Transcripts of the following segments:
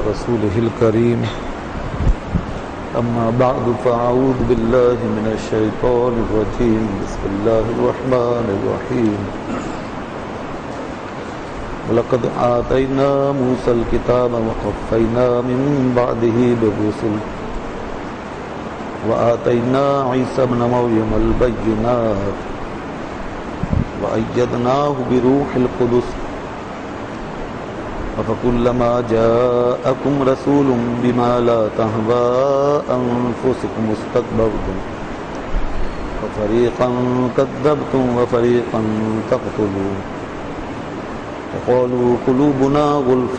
ورسوله الكريم أما بعد فأعوذ بالله من الشيطان الرجيم بسم الله الرحمن الرحيم ولقد آتينا موسى الكتاب وقفينا من بعده بالرسل وآتينا عيسى ابن مريم البينات وأيدناه بروح القدس فكلما جاءكم رسول بما لا تهوى أنفسكم استكبرتم ففريقا كذبتم وفريقا تقتلون وقالوا قلوبنا غلف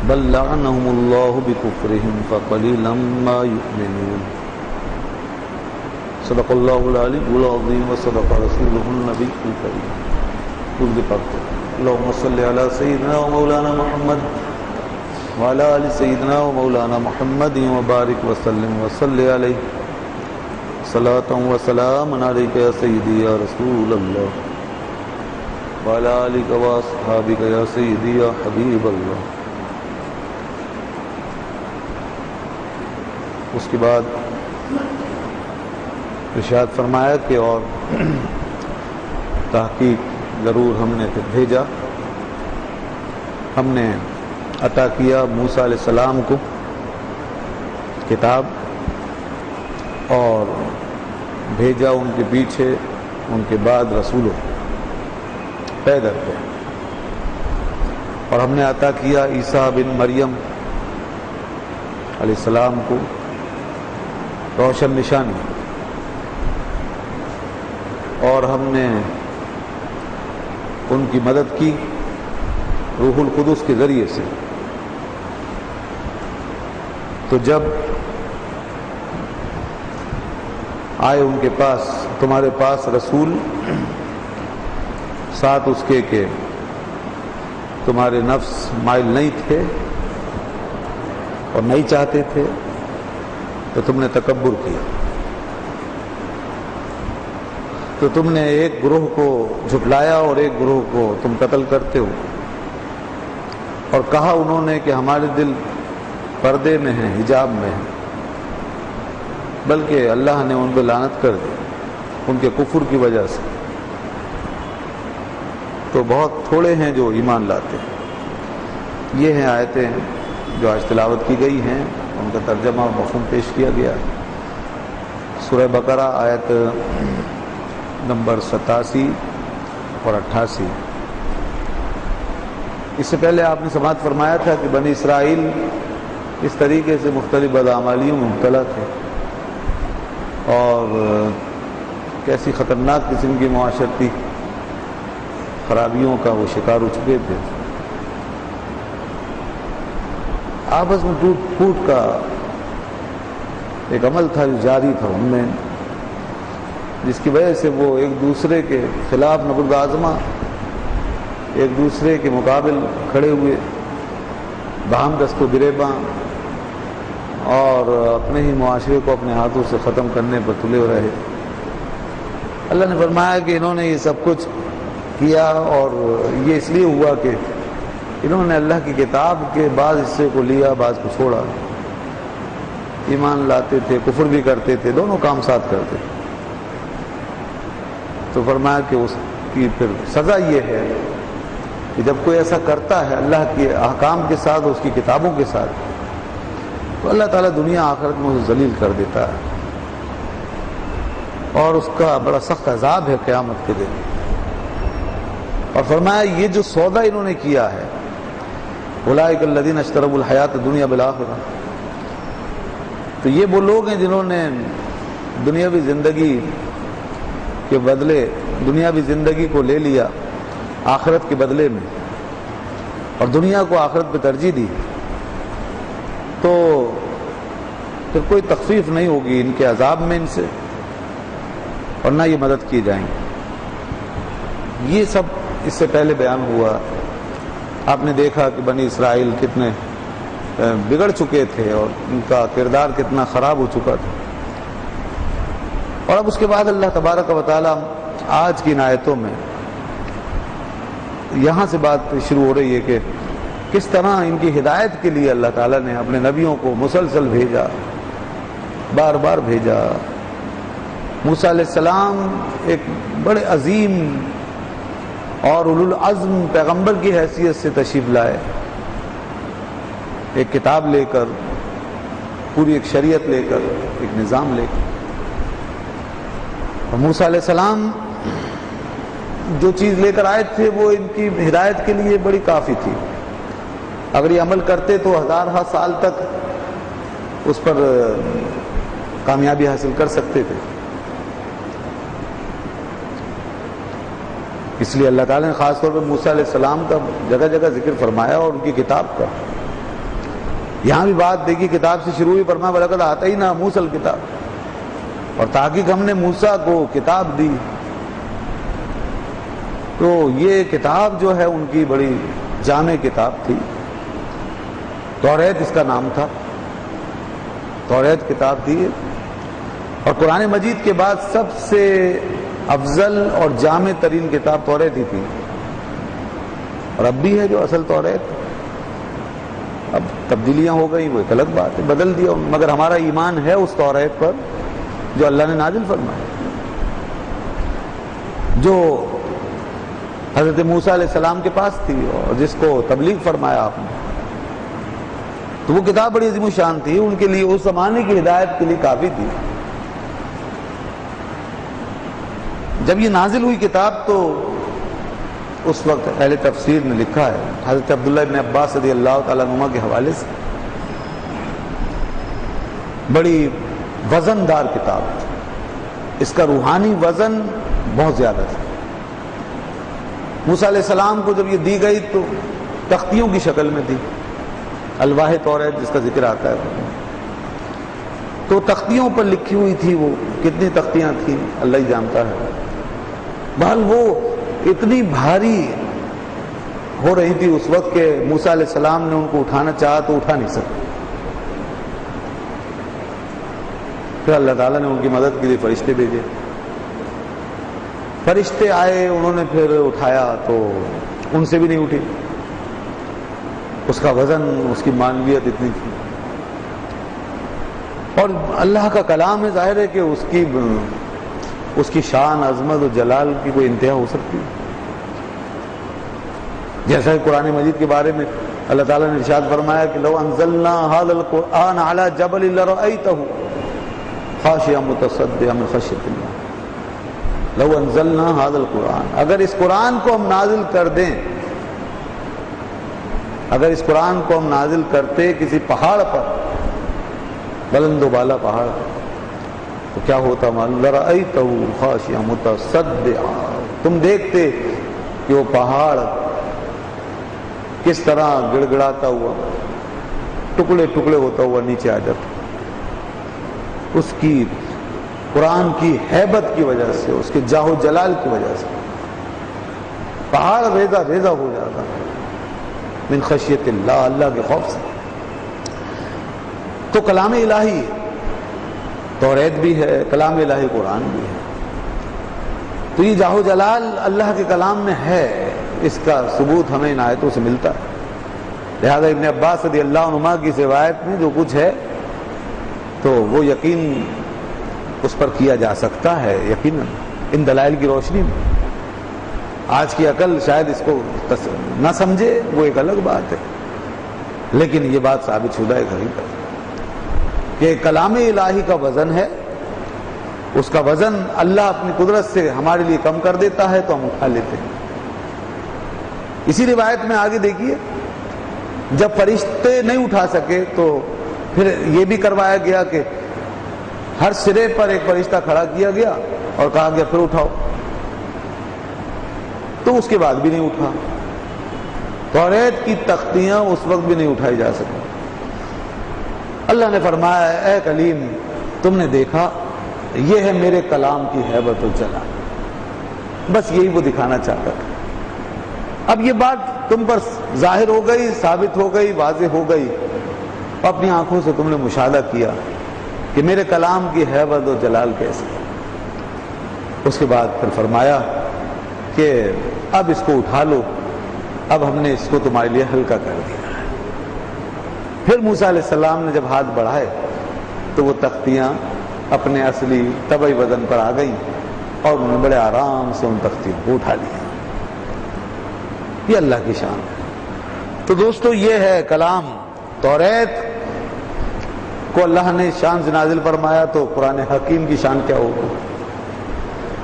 بل لعنهم الله بكفرهم فقليلا ما يؤمنون صدق الله العلي العظيم وصدق رسوله النبي الكريم. خود پڑھتے اللهم صل على سيدنا ومولانا محمد وعلى آل سيدنا ومولانا محمد وبارك وسلم وصل عليه صلاة وسلام عليك يا سيدي يا رسول الله وعلى آلك وأصحابك يا سيدي يا حبيب الله. اس کے بعد ارشاد فرمایا کہ اور تحقیق ضرور ہم نے بھیجا، ہم نے عطا کیا موسیٰ علیہ السلام کو کتاب اور بھیجا ان کے پیچھے ان کے بعد رسولوں پیدا کیا، اور ہم نے عطا کیا عیسیٰ بن مریم علیہ السلام کو روشن نشانی، اور ہم نے ان کی مدد کی روح القدس کے ذریعے سے. تو جب آئے ان کے پاس تمہارے پاس رسول ساتھ اس کے کہ تمہارے نفس مائل نہیں تھے اور نہیں چاہتے تھے تو تم نے تکبر کیا، تو تم نے ایک گروہ کو جھٹلایا اور ایک گروہ کو تم قتل کرتے ہو، اور کہا انہوں نے کہ ہمارے دل پردے میں ہیں، حجاب میں ہیں، بلکہ اللہ نے ان پہ لعنت کر دی ان کے کفر کی وجہ سے. تو بہت تھوڑے ہیں جو ایمان لاتے ہیں. یہ ہیں آیتیں جو آج تلاوت کی گئی ہیں، ان کا ترجمہ اور مفہوم پیش کیا گیا ہے. سورہ بقرہ آیت نمبر 87 اور 88. اس سے پہلے آپ نے سماعت فرمایا تھا کہ بنی اسرائیل اس طریقے سے مختلف بدعمالیوں میں مبتلا تھے اور کیسی خطرناک قسم کی معاشرتی خرابیوں کا وہ شکار ہو چکے تھے. آپس میں ٹوٹ پھوٹ کا ایک عمل تھا جو جاری تھا ان میں، جس کی وجہ سے وہ ایک دوسرے کے خلاف نبرد آزما، ایک دوسرے کے مقابل کھڑے ہوئے، باہم دست و گریباں، اور اپنے ہی معاشرے کو اپنے ہاتھوں سے ختم کرنے پر تلے رہے. اللہ نے فرمایا کہ انہوں نے یہ سب کچھ کیا، اور یہ اس لیے ہوا کہ انہوں نے اللہ کی کتاب کے بعض حصے کو لیا، بعض کو چھوڑا. ایمان لاتے تھے، کفر بھی کرتے تھے، دونوں کام ساتھ کرتے تھے. تو فرمایا کہ اس کی پھر سزا یہ ہے کہ جب کوئی ایسا کرتا ہے اللہ کے احکام کے ساتھ، اس کی کتابوں کے ساتھ، تو اللہ تعالیٰ دنیا آخرت میں اسے ذلیل کر دیتا ہے، اور اس کا بڑا سخت عذاب ہے قیامت کے دن. اور فرمایا یہ جو سودا انہوں نے کیا ہے، اولئک الذین اشتروا الحیات الدنیا بالآخرہ، تو یہ وہ لوگ ہیں جنہوں نے دنیاوی زندگی کے بدلے دنیاوی زندگی کو لے لیا آخرت کے بدلے میں، اور دنیا کو آخرت پہ ترجیح دی. تو پھر کوئی تخفیف نہیں ہوگی ان کے عذاب میں ان سے، اور نہ یہ مدد کی جائیں گی. یہ سب اس سے پہلے بیان ہوا. آپ نے دیکھا کہ بنی اسرائیل کتنے بگڑ چکے تھے اور ان کا کردار کتنا خراب ہو چکا تھا. اور اب اس کے بعد اللہ تبارک و تعالی آج کی ان آیتوں میں یہاں سے بات شروع ہو رہی ہے کہ کس طرح ان کی ہدایت کے لیے اللہ تعالیٰ نے اپنے نبیوں کو مسلسل بھیجا، بار بار بھیجا۔ موسیٰ علیہ السلام ایک بڑے عظیم اور اولو العزم پیغمبر کی حیثیت سے تشریف لائے، ایک کتاب لے کر، پوری ایک شریعت لے کر، ایک نظام لے کر۔ اور موسیٰ علیہ السلام جو چیز لے کر آئے تھے وہ ان کی ہدایت کے لیے بڑی کافی تھی۔ اگر یہ عمل کرتے تو ہزارہ سال تک اس پر کامیابی حاصل کر سکتے تھے۔ اس لیے اللہ تعالیٰ نے خاص طور پر موسیٰ علیہ السلام کا جگہ جگہ ذکر فرمایا اور ان کی کتاب کا۔ یہاں بھی بات دیکھی، کتاب سے شروع ہی فرمایا وَلَقَدْ آتَيْنَا مُوسَى الْكِتَابَ، اور تحقیق ہم نے موسیٰ کو کتاب دی۔ تو یہ کتاب جو ہے ان کی بڑی جامع کتاب تھی، توریت اس کا نام تھا، توریت کتاب تھی۔ اور قرآن مجید کے بعد سب سے افضل اور جامع ترین کتاب توریت ہی تھی، اور اب بھی ہے جو اصل توریت۔ اب تبدیلیاں ہو گئی وہ ایک الگ بات ہے، بدل دیا، مگر ہمارا ایمان ہے اس توریت پر جو اللہ نے نازل فرمایا، جو حضرت موسیٰ علیہ السلام کے پاس تھی اور جس کو تبلیغ فرمایا آپ نے۔ تو وہ کتاب بڑی عظیم الشان تھی، ان کے لیے اس زمانے کی ہدایت کے لیے کافی تھی۔ جب یہ نازل ہوئی کتاب تو اس وقت اہل تفسیر نے لکھا ہے، حضرت عبداللہ ابن عباس رضی اللہ تعالیٰ عنہما کے حوالے سے، بڑی وزن دار کتاب تھی، اس کا روحانی وزن بہت زیادہ تھا۔ موسیٰ علیہ السلام کو جب یہ دی گئی تو تختیوں کی شکل میں تھی، الواح توریت جس کا ذکر آتا ہے، تو تختیوں پر لکھی ہوئی تھی۔ وہ کتنی تختیاں تھیں اللہ ہی جانتا ہے، بہرحال وہ اتنی بھاری ہو رہی تھی اس وقت کہ موسیٰ علیہ السلام نے ان کو اٹھانا چاہا تو اٹھا نہیں سکے۔ پھر اللہ تعالیٰ نے ان کی مدد کے لیے فرشتے بھیجے، فرشتے آئے، انہوں نے پھر اٹھایا تو ان سے بھی نہیں اٹھی، اس کا وزن، اس کی معنویت اتنی تھی۔ اور اللہ کا کلام ہے، ظاہر ہے کہ اس کی شان، عظمت و جلال کی کوئی انتہا ہو سکتی ہے۔ جیسا کہ قرآن مجید کے بارے میں اللہ تعالیٰ نے ارشاد فرمایا کہ لو انزلنا هذا القرآن على جبل لرأيته خاشعا متصدعا من خشیۃ اللہ۔ لو انزلنا هذا القرآن، اگر اس قرآن کو ہم نازل کر دیں، اگر اس قرآن کو ہم نازل کرتے کسی پہاڑ پر، بلند و بالا پہاڑ، تو کیا ہوتا؟ لرأيته خاشعا متصدعا، تم دیکھتے کہ وہ پہاڑ کس طرح گڑ گڑاتا ہوا، ٹکڑے ٹکڑے ہوتا ہوا نیچے آ جاتا، اس کی قرآن کی ہیبت کی وجہ سے، اس کے جاہ و جلال کی وجہ سے پہاڑ ریزہ ریزہ ہو جاتا من خشیت اللہ، اللہ کے خوف سے۔ تو کلام الہی توریت بھی ہے، کلام الہی قرآن بھی ہے، تو یہ جاہ و جلال اللہ کے کلام میں ہے، اس کا ثبوت ہمیں ان آیتوں سے ملتا ہے۔ لہذا ابن عباس رضی اللہ عنہما کی روایت میں جو کچھ ہے تو وہ یقین اس پر کیا جا سکتا ہے، یقیناً ان دلائل کی روشنی میں۔ آج کی عقل شاید اس کو نہ سمجھے، وہ ایک الگ بات ہے، لیکن یہ بات ثابت شدہ ہے حقیقت کہ کلام الہی کا وزن ہے، اس کا وزن اللہ اپنی قدرت سے ہمارے لیے کم کر دیتا ہے تو ہم اٹھا لیتے ہیں۔ اسی روایت میں آگے دیکھیے، جب فرشتے نہیں اٹھا سکے تو پھر یہ بھی کروایا گیا کہ ہر سرے پر ایک فرشتہ کھڑا کیا گیا اور کہا گیا پھر اٹھاؤ، تو اس کے بعد بھی نہیں اٹھا۔ توریت کی تختیاں اس وقت بھی نہیں اٹھائی جا سکی۔ اللہ نے فرمایا اے کلیم، تم نے دیکھا یہ ہے میرے کلام کی ہیبت و جلال، بس یہی وہ دکھانا چاہتا تھا۔ اب یہ بات تم پر ظاہر ہو گئی، ثابت ہو گئی، واضح ہو گئی، اپنی آنکھوں سے تم نے مشاہدہ کیا کہ میرے کلام کی ہیبت و جلال کیسے ہے۔ اس کے بعد پھر فرمایا کہ اب اس کو اٹھا لو، اب ہم نے اس کو تمہارے لیے ہلکا کر دیا۔ پھر موسیٰ علیہ السلام نے جب ہاتھ بڑھائے تو وہ تختیاں اپنے اصلی طبعی وزن پر آ گئیں اور انہوں نے بڑے آرام سے ان تختیوں کو اٹھا لیا. یہ اللہ کی شان ہے. تو دوستو یہ ہے کلام. توریت کو اللہ نے شان سے نازل فرمایا تو قرآن حکیم کی شان کیا ہوگی؟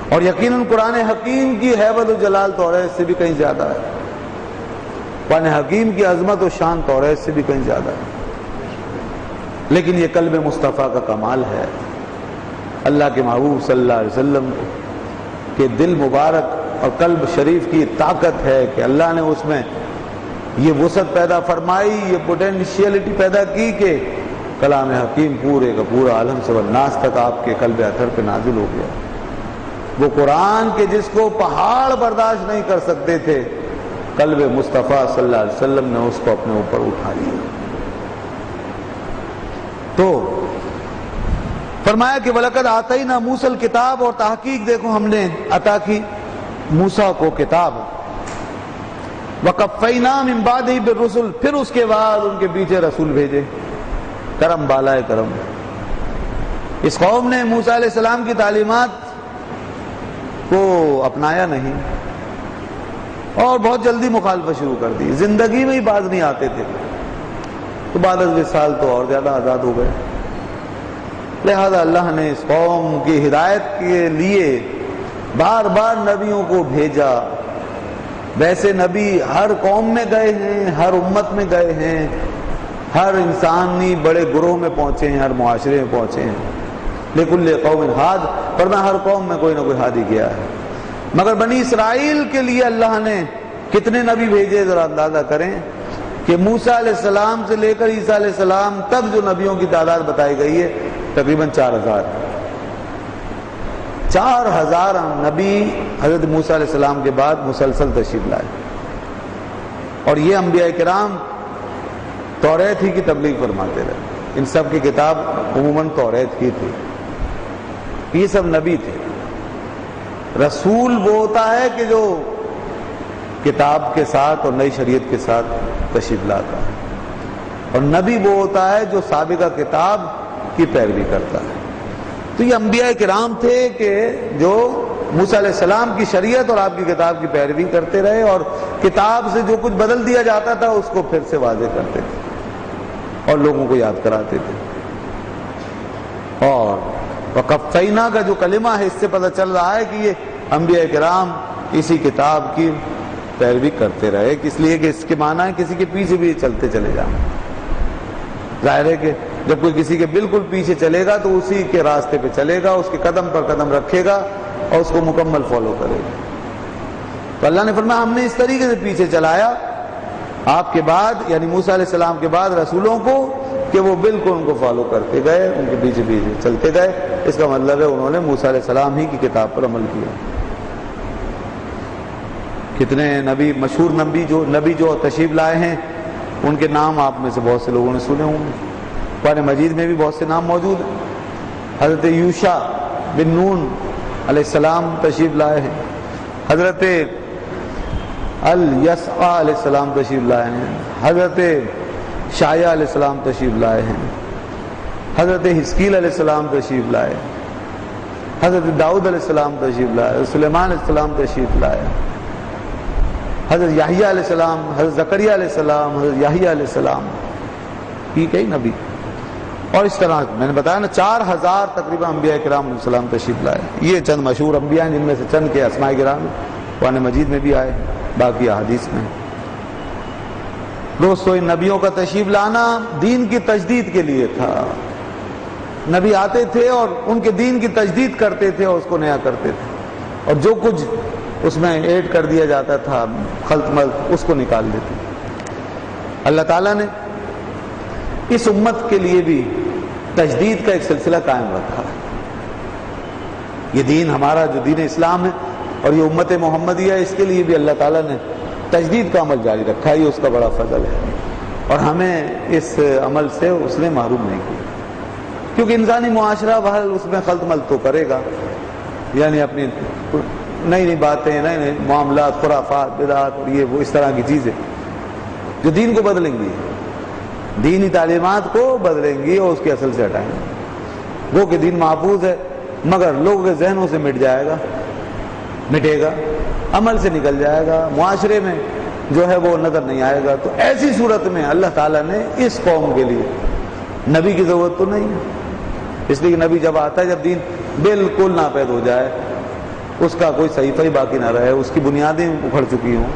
اور یقیناً قرآن حکیم کی ہیبت و جلال توریت سے بھی کہیں زیادہ ہے. قرآن حکیم کی عظمت و شان توریت سے بھی کہیں زیادہ ہے. لیکن یہ قلب مصطفیٰ کا کمال ہے اللہ کے محبوب صلی اللہ علیہ وسلم کے دل مبارک اور قلب شریف کی طاقت ہے کہ اللہ نے اس میں یہ وسعت پیدا فرمائی، یہ پوٹینشیلٹی پیدا کی کہ کلام حکیم پورے کا پورا عالم سے والناس تک آپ کے قلب اطہر پہ نازل ہو گیا. وہ قرآن کے جس کو پہاڑ برداشت نہیں کر سکتے تھے، قلب مصطفیٰ صلی اللہ علیہ وسلم نے اس کو اپنے اوپر اٹھا لیا. تو فرمایا کہ وَلَقَدْ آتَيْنَا مُوسَى الْكِتَابَ، اور تحقیق دیکھو ہم نے عطا کی موسیٰ کو کتاب. وَقَفَّيْنَا مِن بَعْدِهِ بِالرُّسُلِ، پھر اس کے بعد ان کے پیچھے رسول بھیجے. کرم بالائے کرم. اس قوم نے موسیٰ علیہ السلام کی تعلیمات کو اپنایا نہیں اور بہت جلدی مخالفت شروع کر دی. زندگی میں ہی باز نہیں آتے تھے تو بعد از وصال تو اور زیادہ آزاد ہو گئے. لہذا اللہ نے اس قوم کی ہدایت کے لیے بار بار نبیوں کو بھیجا. ویسے نبی ہر قوم میں گئے ہیں، ہر امت میں گئے ہیں، ہر انسانی بڑے گروہ میں پہنچے ہیں، ہر معاشرے میں پہنچے ہیں. لِكُلِّ قَوْمٍ ہاد، ورنہ ہر قوم میں کوئی نہ کوئی ہادی گیا ہے. مگر بنی اسرائیل کے لیے اللہ نے کتنے نبی بھیجے ذرا اندازہ کریں کہ موسیٰ علیہ السلام سے لے کر عیسیٰ علیہ السلام تک جو نبیوں کی تعداد بتائی گئی ہے تقریباً 4000. 4000 نبی حضرت موسیٰ علیہ السلام کے بعد مسلسل تشریف لائے. اور یہ انبیاء کرام توریت ہی کی تبلیغ فرماتے رہے. ان سب کی کتاب عموماً توریت کی تھی. یہ سب نبی تھے. رسول وہ ہوتا ہے کہ جو کتاب کے ساتھ اور نئی شریعت کے ساتھ تشریف لاتا ہے، اور نبی وہ ہوتا ہے جو سابقہ کتاب کی پیروی کرتا ہے. تو یہ انبیاء کرام تھے کہ جو موسیٰ علیہ السلام کی شریعت اور آپ کی کتاب کی پیروی کرتے رہے، اور کتاب سے جو کچھ بدل دیا جاتا تھا اس کو پھر سے واضح کرتے تھے اور لوگوں کو یاد کراتے تھے. اور وَقَفَّيْنَا کا جو کلمہ ہے اس سے پتہ چل رہا ہے کہ یہ انبیاء کرام اسی کتاب کی پیروی کرتے رہے، اس لیے کہ اس کے معنی ہے کسی کے پیچھے بھی چلتے چلے جائیں. ظاہر ہے کہ جب کوئی کسی کے بالکل پیچھے چلے گا تو اسی کے راستے پہ چلے گا، اس کے قدم پر قدم رکھے گا اور اس کو مکمل فالو کرے گا. تو اللہ نے فرمایا ہم نے اس طریقے سے پیچھے چلایا آپ کے بعد، یعنی موسیٰ علیہ السلام کے بعد رسولوں کو، کہ وہ بالکل ان کو فالو کرتے گئے، ان کے پیچھے پیچھے چلتے گئے. اس کا مطلب ہے انہوں نے موسیٰ علیہ السلام ہی کی کتاب پر عمل کیا. کتنے نبی، مشہور نبی جو تشریف لائے ہیں ان کے نام آپ میں سے بہت سے لوگوں نے سنے ہوں گے. قرآن مجید میں بھی بہت سے نام موجود ہیں. حضرت یوشع بن نون علیہ السلام تشریف لائے ہیں. حضرت الیسع علیہ السلام تشریف لائے ہیں. حضرت شایع علیہ السلام تشریف لائے ہیں. حضرت حزقیل علیہ السلام تشریف لائے. حضرت داؤد علیہ السلام تشریف لائے. سلیمان علیہ السلام تشریف لائے. حضرت یحییٰ علیہ السلام، حضرت زکریا علیہ السلام، حضرت یحییٰ علیہ السلام، یہ کئی نبی. اور اس طرح میں نے بتایا نا 4000 تقریباً انبیاء کرام علیہ السلام تشریف لائے. یہ چند مشہور انبیاء ہیں جن میں سے چند کے اسماء کرام قرآن مجید میں بھی آئے، باقی احادیث میں. دوستو ان نبیوں کا تشریف لانا دین کی تجدید کے لیے تھا. نبی آتے تھے اور ان کے دین کی تجدید کرتے تھے اور اس کو نیا کرتے تھے، اور جو کچھ اس میں ایڈ کر دیا جاتا تھا خلط ملط اس کو نکال دیتے. اللہ تعالیٰ نے اس امت کے لیے بھی تجدید کا ایک سلسلہ قائم رکھا ہے. یہ دین ہمارا جو دین اسلام ہے اور یہ امت محمدیہ، اس کے لیے بھی اللہ تعالیٰ نے تجدید کا عمل جاری رکھا ہے. یہ اس کا بڑا فضل ہے اور ہمیں اس عمل سے اس نے محروم نہیں کیا، کیونکہ انسانی معاشرہ بہرحال اس میں خلط ملط تو کرے گا، یعنی اپنی نئی نئی باتیں، نئے نئے معاملات، خرافات، بدعات، یہ وہ اس طرح کی چیزیں جو دین کو بدلیں گی. دینی تعلیمات کو بدلیں گی اور اس کے اصل سے ہٹائیں گے۔ وہ کہ دین محفوظ ہے مگر لوگوں کے ذہنوں سے مٹے گا، عمل سے نکل جائے گا، معاشرے میں جو ہے وہ نظر نہیں آئے گا۔ تو ایسی صورت میں اللہ تعالیٰ نے اس قوم کے لیے نبی کی ضرورت تو نہیں ہے، اس لیے کہ نبی جب آتا ہے جب دین بالکل ناپید ہو جائے، اس کا کوئی صحیفہ ہی باقی نہ رہے، اس کی بنیادیں اکھڑ چکی ہوں،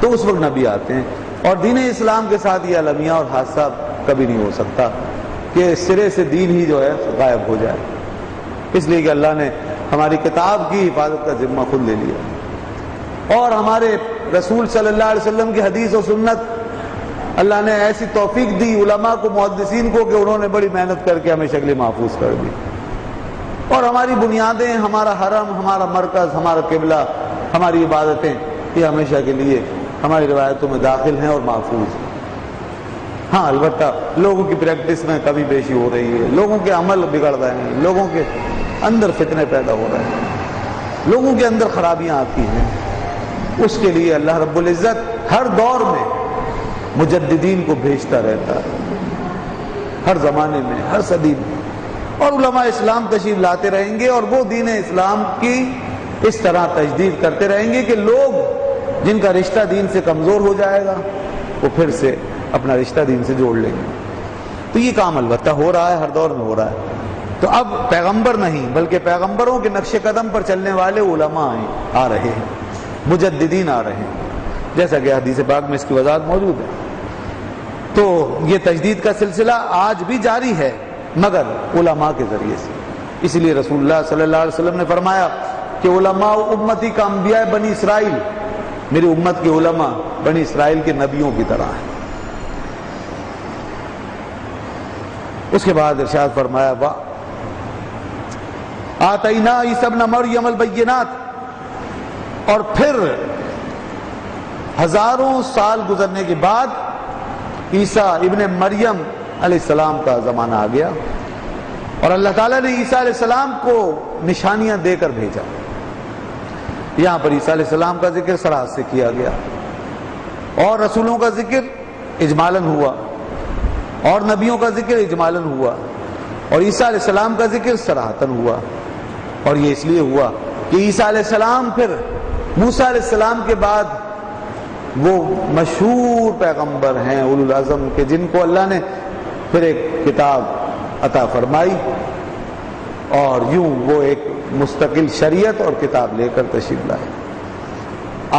تو اس وقت نبی آتے ہیں۔ اور دین اسلام کے ساتھ یہ المیہ اور حادثہ کبھی نہیں ہو سکتا کہ سرے سے دین ہی جو ہے غائب ہو جائے، اس لیے کہ اللہ نے ہماری کتاب کی حفاظت کا ذمہ خود لے لیا، اور ہمارے رسول صلی اللہ علیہ وسلم کی حدیث و سنت اللہ نے ایسی توفیق دی علماء کو، محدثین کو، کہ انہوں نے بڑی محنت کر کے ہمیں شکل محفوظ کر دی، اور ہماری بنیادیں، ہمارا حرم، ہمارا مرکز، ہمارا قبلہ، ہماری عبادتیں یہ ہمیشہ کے لیے ہماری روایتوں میں داخل ہیں اور محفوظ ہیں۔ ہاں البتہ لوگوں کی پریکٹس میں کمی بیشی ہو رہی ہے، لوگوں کے عمل بگڑ رہے ہیں، لوگوں کے اندر فتنے پیدا ہو رہے ہیں، لوگوں کے اندر خرابیاں آتی ہیں، اس کے لیے اللہ رب العزت ہر دور میں مجددین کو بھیجتا رہتا ہے، ہر زمانے میں، ہر صدی میں، اور علماء اسلام تشریف لاتے رہیں گے اور وہ دین اسلام کی اس طرح تجدید کرتے رہیں گے کہ لوگ جن کا رشتہ دین سے کمزور ہو جائے گا وہ پھر سے اپنا رشتہ دین سے جوڑ لیں گے۔ تو یہ کام البتہ ہو رہا ہے، ہر دور میں ہو رہا ہے۔ تو اب پیغمبر نہیں بلکہ پیغمبروں کے نقش قدم پر چلنے والے علماء آ رہے ہیں، مجددین آ رہے ہیں، جیسا کہ حدیث پاک میں اس کی وضاحت موجود ہے۔ تو یہ تجدید کا سلسلہ آج بھی جاری ہے مگر علماء کے ذریعے سے، اس لیے رسول اللہ صلی اللہ علیہ وسلم نے فرمایا کہ علماء امتی کا انبیاء بنی اسرائیل، میری امت کے علماء بنی اسرائیل کے نبیوں کی طرح ہیں۔ اس کے بعد ارشاد فرمایا آتینا عیسی ابن مریم البینات، اور پھر ہزاروں سال گزرنے کے بعد عیسیٰ ابن مریم علیہ السلام کا زمانہ آ گیا، اور اللہ تعالیٰ نے عیسیٰ علیہ السلام کو نشانیاں دے کر بھیجا۔ یہاں پر عیسیٰ علیہ السلام کا ذکر صراحت سے کیا گیا، اور رسولوں کا ذکر اجمالاً ہوا، اور نبیوں کا ذکر اجمالاً ہوا، اور عیسیٰ علیہ السلام کا ذکر صراحتاً ہوا۔ اور یہ اس لیے ہوا کہ عیسیٰ علیہ السلام پھر موسیٰ علیہ السلام کے بعد وہ مشہور پیغمبر ہیں اولو العزم کے، جن کو اللہ نے پھر ایک کتاب عطا فرمائی، اور یوں وہ ایک مستقل شریعت اور کتاب لے کر تشریف لائے۔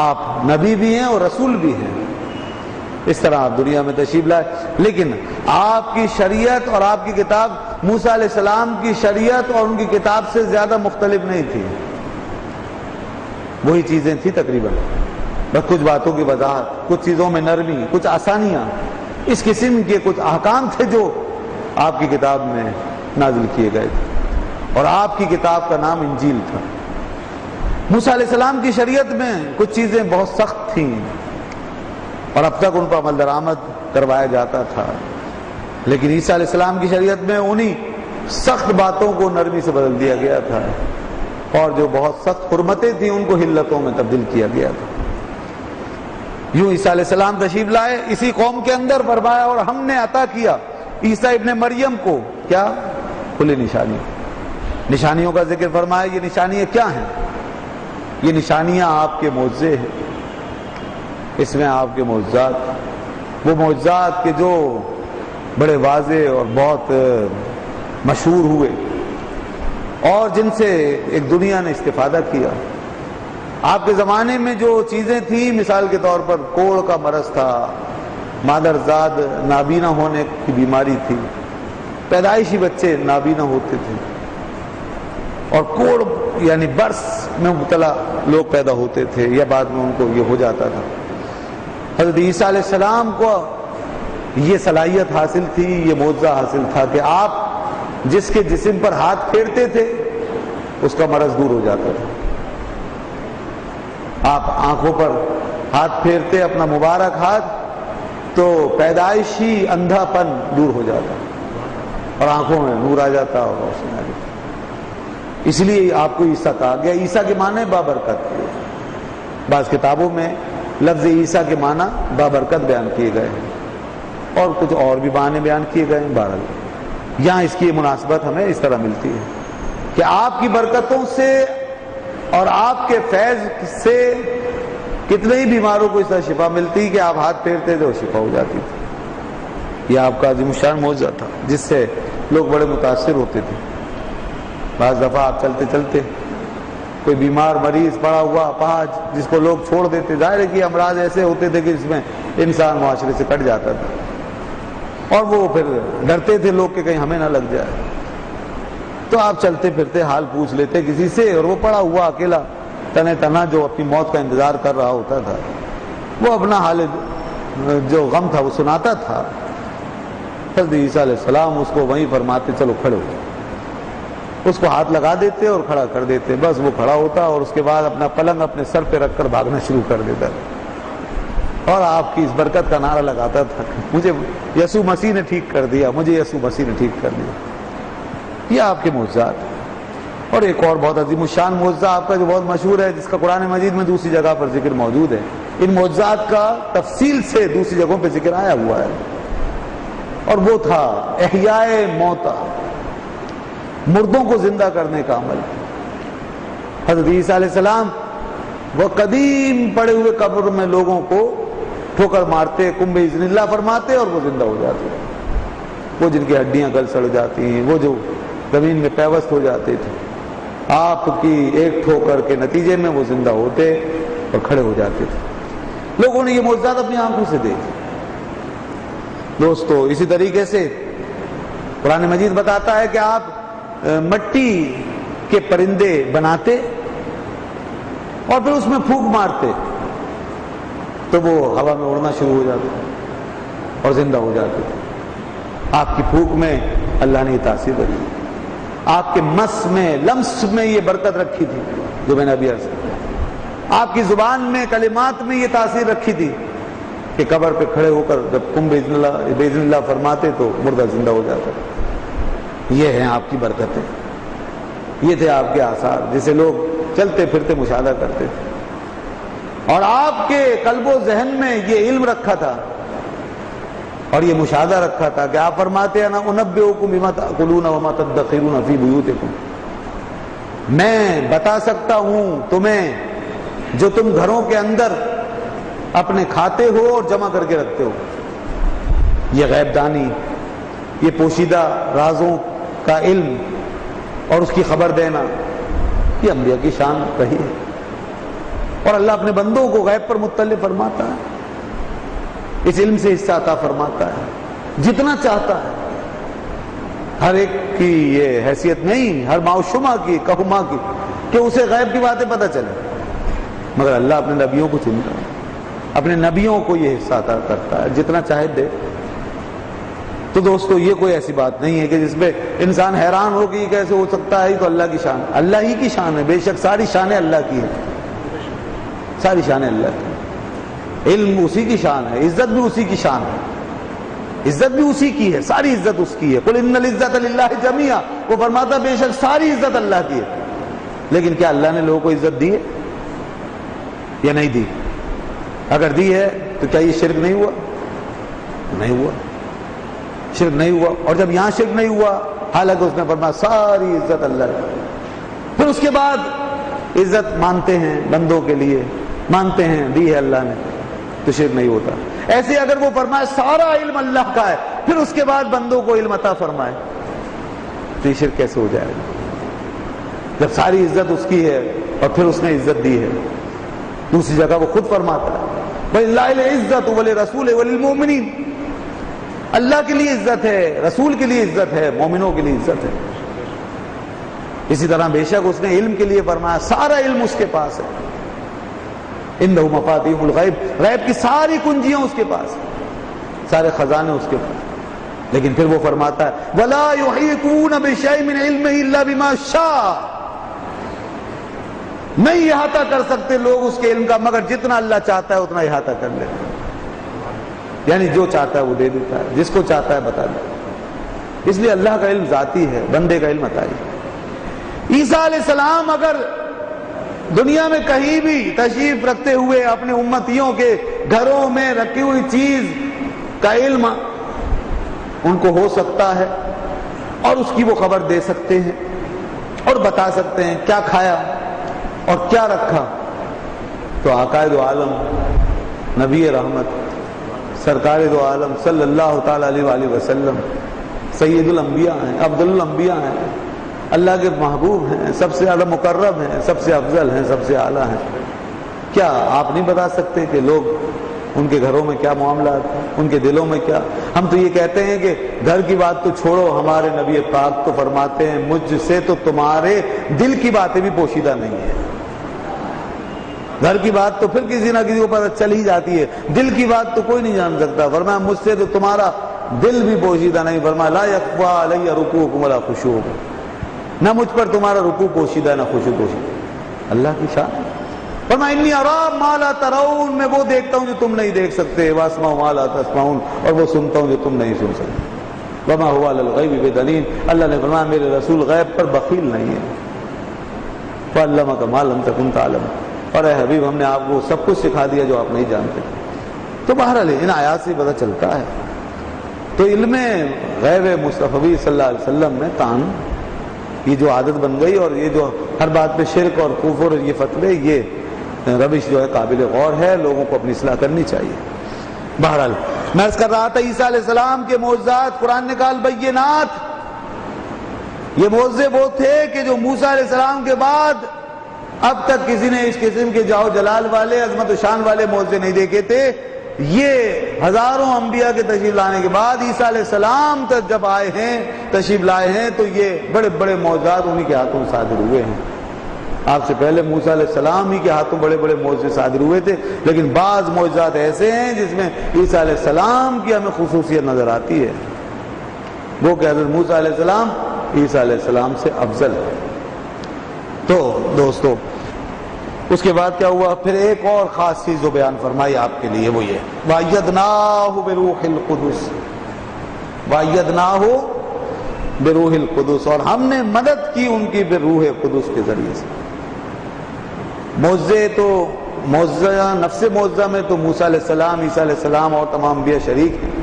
آپ نبی بھی ہیں اور رسول بھی ہیں، اس طرح آپ دنیا میں تشریف لائے، لیکن آپ کی شریعت اور آپ کی کتاب موسیٰ علیہ السلام کی شریعت اور ان کی کتاب سے زیادہ مختلف نہیں تھی، وہی چیزیں تھیں تقریباً، بس کچھ باتوں کی وضاحت، کچھ چیزوں میں نرمی، کچھ آسانیاں، اس قسم کے کچھ احکام تھے جو آپ کی کتاب میں نازل کیے گئے تھے، اور آپ کی کتاب کا نام انجیل تھا۔ موسیٰ علیہ السلام کی شریعت میں کچھ چیزیں بہت سخت تھیں اور اب تک ان پر عمل درآمد کروایا جاتا تھا، لیکن عیسیٰ علیہ السلام کی شریعت میں انہی سخت باتوں کو نرمی سے بدل دیا گیا تھا، اور جو بہت سخت حرمتیں تھیں ان کو حلتوں میں تبدیل کیا گیا تھا۔ یوں عیسیٰ علیہ السلام تشریف لائے اسی قوم کے اندر، فرمایا اور ہم نے عطا کیا عیسیٰ ابن مریم کو کیا؟ کھلی نشانی، نشانیوں کا ذکر فرمایا۔ یہ نشانیاں کیا ہیں؟ یہ نشانیاں آپ کے معجزے ہیں، اس میں آپ کے معجزات، وہ معجزات کے جو بڑے واضح اور بہت مشہور ہوئے اور جن سے ایک دنیا نے استفادہ کیا۔ آپ کے زمانے میں جو چیزیں تھیں، مثال کے طور پر کوڑ کا مرض تھا، مادرزاد نابینا ہونے کی بیماری تھی، پیدائشی بچے نابینا ہوتے تھے، اور کوڑ یعنی برس میں مبتلا لوگ پیدا ہوتے تھے یا بعد میں ان کو یہ ہو جاتا تھا۔ حضرت عیسیٰ علیہ السلام کو یہ صلاحیت حاصل تھی، یہ معجزہ حاصل تھا کہ آپ جس کے جسم پر ہاتھ پھیرتے تھے اس کا مرض دور ہو جاتا تھا۔ آپ آنکھوں پر ہاتھ پھیرتے اپنا مبارک ہاتھ تو پیدائشی اندھا پن دور ہو جاتا اور آنکھوں میں نور آ جاتا اور روشنی آ جاتی۔ اس لیے آپ کو عیسیٰ کہا گیا۔ عیسیٰ کے معنی بابرکت، بعض کتابوں میں لفظ عیسیٰ کے معنی بابرکت بیان کیے گئے ہیں۔ اور کچھ اور بھی بہانے بیان کیے گئے ہیں. بہرحال یہاں اس کی مناسبت ہمیں اس طرح ملتی ہے کہ آپ کی برکتوں سے اور آپ کے فیض سے کتنے ہی بیماروں کو اس طرح شفا ملتی کہ آپ ہاتھ پھیرتے تھے اور شفا ہو جاتی تھی. یہ آپ کا عظیم الشان معجزہ تھا جس سے لوگ بڑے متاثر ہوتے تھے. بعض دفعہ آپ چلتے چلتے کوئی بیمار مریض پڑا ہوا اپاہج جس کو لوگ چھوڑ دیتے، ظاہر ہے کہ امراض ایسے ہوتے تھے کہ اس میں انسان معاشرے سے کٹ جاتا تھا اور وہ پھر ڈرتے تھے لوگ کہ کہیں ہمیں نہ لگ جائے. تو آپ چلتے پھرتے حال پوچھ لیتے کسی سے، اور وہ پڑا ہوا اکیلا تنے تنا جو اپنی موت کا انتظار کر رہا ہوتا تھا، وہ اپنا حال جو غم تھا وہ سناتا تھا. حضرت عیسیٰ علیہ السلام اس کو وہیں فرماتے چلو کھڑے ہو، اس کو ہاتھ لگا دیتے اور کھڑا کر دیتے. بس وہ کھڑا ہوتا اور اس کے بعد اپنا پلنگ اپنے سر پہ رکھ کر بھاگنا شروع کر دیتا اور آپ کی اس برکت کا نعرہ لگاتا تھا مجھے یسوع مسیح نے ٹھیک کر دیا، مجھے یسوع مسیح نے ٹھیک کر دیا. یہ آپ کے معجزات. اور ایک اور بہت عظیم الشان معجزہ آپ کا جو بہت مشہور ہے، جس کا قرآن مجید میں دوسری جگہ پر ذکر موجود ہے. ان معجزات کا تفصیل سے دوسری جگہوں پہ ذکر آیا ہوا ہے، اور وہ تھا احیاء موتا، مردوں کو زندہ کرنے کا عمل. حضرت عیسیٰ علیہ السلام وہ قدیم پڑے ہوئے قبر میں لوگوں کو ٹھوکر مارتے، قم بإذن اللہ فرماتے اور وہ زندہ ہو جاتے. وہ جن کی ہڈیاں گل سڑ جاتی ہیں، وہ جو زمین میں پیوست ہو جاتے تھے، آپ کی ایک ٹھوکر کے نتیجے میں وہ زندہ ہوتے اور کھڑے ہو جاتے تھے. لوگوں نے یہ معجزات اپنی آنکھوں سے دیکھے. دوستو اسی طریقے سے قرآن مجید بتاتا ہے کہ آپ مٹی کے پرندے بناتے اور پھر اس میں پھونک مارتے تو وہ ہوا میں اڑنا شروع ہو جاتے اور زندہ ہو جاتے تھے. آپ کی پھونک میں اللہ نے یہ تاثیر رکھی، آپ کے مس میں لمس میں یہ برکت رکھی تھی جو میں نے ابھی عرض کیا. آپ کی زبان میں کلمات میں یہ تاثیر رکھی تھی کہ قبر پہ کھڑے ہو کر جب قم بإذن اللہ فرماتے تو مردہ زندہ ہو جاتا. یہ ہیں آپ کی برکتیں، یہ تھے آپ کے آثار جسے لوگ چلتے پھرتے مشاہدہ کرتے تھے. اور آپ کے قلب و ذہن میں یہ علم رکھا تھا اور یہ مشاہدہ رکھا تھا کہ آپ فرماتے ہیں نا انبئکم بما تأکلون وما تدخرون فی بیوتکم، میں بتا سکتا ہوں تمہیں جو تم گھروں کے اندر اپنے کھاتے ہو اور جمع کر کے رکھتے ہو. یہ غیب دانی، یہ پوشیدہ رازوں کا علم اور اس کی خبر دینا، یہ انبیاء کی شان رہی ہے. اور اللہ اپنے بندوں کو غیب پر مطلع فرماتا ہے، اس علم سے حصہ عطا فرماتا ہے جتنا چاہتا ہے. ہر ایک کی یہ حیثیت نہیں، ہر معشومہ کی کہما کی کہ اسے غیب کی باتیں پتہ چلے، مگر اللہ اپنے نبیوں کو چنتا ہے، اپنے نبیوں کو یہ حصہ عطا کرتا ہے جتنا چاہے دے. تو دوستو یہ کوئی ایسی بات نہیں ہے کہ جس میں انسان حیران ہو کہ یہ کیسے ہو سکتا ہے. تو اللہ کی شان، اللہ ہی کی شان ہے. بے شک ساری شانیں اللہ کی ہیں، ساری شانیں اللہ کی. علم اسی کی شان ہے، عزت بھی اسی کی شان ہے، عزت بھی اسی کی ہے، ساری عزت اس کی ہے. قل ان العزت للہ جمیعا، وہ فرماتا بے شک ساری عزت اللہ کی ہے. لیکن کیا اللہ نے لوگوں کو عزت دی ہے یا نہیں دی؟ اگر دی ہے تو کیا یہ شرک نہیں ہوا؟ نہیں ہوا، شرک نہیں ہوا. اور جب یہاں شرک نہیں ہوا، حالانکہ اس نے فرمایا ساری عزت اللہ کی. پھر اس کے بعد عزت مانتے ہیں بندوں کے لیے، مانتے ہیں دی ہے اللہ نے، تو شرک نہیں ہوتا. ایسے اگر وہ فرمائے سارا علم اللہ کا ہے، پھر اس کے بعد بندوں کو علم عطا فرمائے، تو یہ شرک کیسے ہو جائے گا؟ جب ساری عزت اس کی ہے اور پھر اس نے عزت دی ہے. دوسری جگہ وہ خود فرماتا ہے وَلِلَّهِ الْعِزَّةُ وَلِلرَّسُولِ وَلِلْمُؤْمِنِينَ، اللہ کے لیے عزت ہے، رسول کے لیے عزت ہے، مومنوں کے لیے عزت ہے. اسی طرح بے شک اس نے علم کے لیے فرمایا سارا علم اس کے پاس ہے. عنده مفاتیح الغیب، غیب کی ساری کنجیاں اس کے پاس، سارے خزانے اس کے پاس. لیکن پھر وہ فرماتا ہے وَلَا يُحِيطُونَ بِشَيْءٍ مِّنْ عِلْمِهِ إِلَّا بِمَا شَاءَ، نہیں احاطہ کر سکتے لوگ اس کے علم کا مگر جتنا اللہ چاہتا ہے اتنا احاطہ کر لے. یعنی جو چاہتا ہے وہ دے دیتا ہے، جس کو چاہتا ہے بتا دیتا ہے. اس لیے اللہ کا علم ذاتی ہے، بندے کا علم عطائی. عیسیٰ علیہ السلام اگر دنیا میں کہیں بھی تشریف رکھتے ہوئے اپنے امتیوں کے گھروں میں رکھی ہوئی چیز کا علم ان کو ہو سکتا ہے اور اس کی وہ خبر دے سکتے ہیں اور بتا سکتے ہیں کیا کھایا اور کیا رکھا، تو آقا دو عالم نبی رحمت سرکار دو عالم صلی اللہ تعالی علیہ وآلہ وسلم سید الانبیاء ہیں، افضل الانبیاء ہیں، اللہ کے محبوب ہیں، سب سے زیادہ مقرب ہیں، سب سے افضل ہیں، سب سے اعلیٰ ہیں. کیا آپ نہیں بتا سکتے کہ لوگ ان کے گھروں میں کیا معاملات ہیں، ان کے دلوں میں کیا؟ ہم تو یہ کہتے ہیں کہ گھر کی بات تو چھوڑو، ہمارے نبی پاک تو فرماتے ہیں مجھ سے تو تمہارے دل کی باتیں بھی پوشیدہ نہیں ہیں. گھر کی بات تو پھر کسی نہ کسی کو پتہ چل ہی جاتی ہے، دل کی بات تو کوئی نہیں جان سکتا. فرمایا مجھ سے تو تمہارا دل بھی پوشیدہ نہیں. فرمایا لا یخفی علی رکوعکم ولا خشوعکم، نہ مجھ پر تمہارا رکوع پوشیدہ نہ خشوع پوشیدہ. اللہ کی شان. فرمایا انی اری ما لا ترون، میں وہ دیکھتا ہوں جو تم نہیں دیکھ سکتے، واسمع ما لا تسمعون، اور وہ سنتا ہوں جو تم نہیں سن سکتے. وما هو علی الغیب بدلیل، اللہ نے فرمایا میرے رسول غیب پر بخیل نہیں ہے. فعلمک ما لم تکن تعلم، اور اے حبیب ہم نے آپ کو سب کچھ سکھا دیا جو آپ نہیں جانتے. تو بہرحال ان آیات سے پتہ چلتا ہے. تو علم غیب مصطفی صلی اللہ علیہ وسلم میں تان یہ جو عادت بن گئی، اور یہ جو ہر بات پہ شرک اور کفر اور یہ فتوے، یہ روش جو ہے قابل غور ہے، لوگوں کو اپنی اصلاح کرنی چاہیے. بہرحال میں عرض کر رہا تھا عیسیٰ علیہ السلام کے معجزات قرآن نے کہا البینات، یہ معجزے وہ تھے کہ جو موسیٰ علیہ السلام کے بعد اب تک کسی نے اس قسم کے جاؤ جلال والے عظمت و شان والے معجزے نہیں دیکھے تھے. یہ ہزاروں انبیاء کے تشریف لانے کے بعد عیسیٰ علیہ السلام تک جب آئے ہیں، تشریف لائے ہیں، تو یہ بڑے بڑے معجزات انہی کے ہاتھوں صادر ہوئے ہیں. آپ سے پہلے موسیٰ علیہ السلام ہی کے ہاتھوں بڑے بڑے معجزے صادر ہوئے تھے، لیکن بعض معجزات ایسے ہیں جس میں عیسیٰ علیہ السلام کی ہمیں خصوصیت نظر آتی ہے، وہ کہ حضرت موسیٰ علیہ السلام عیسیٰ علیہ السلام سے افضل ہے. تو دوستو اس کے بعد کیا ہوا؟ پھر ایک اور خاص چیز جو بیان فرمائی آپ کے لیے، وہ یہ وَأَيَّدْنَاهُ بِرُوحِ الْقُدُسِ، وَأَيَّدْنَاهُ بروح القدس، اور ہم نے مدد کی ان کی بروح قدس کے ذریعے سے. معجزے تو معجزہ نفس معجزہ میں تو موسیٰ علیہ السلام، عیسیٰ علیہ السلام اور تمام انبیاء شریک ہیں،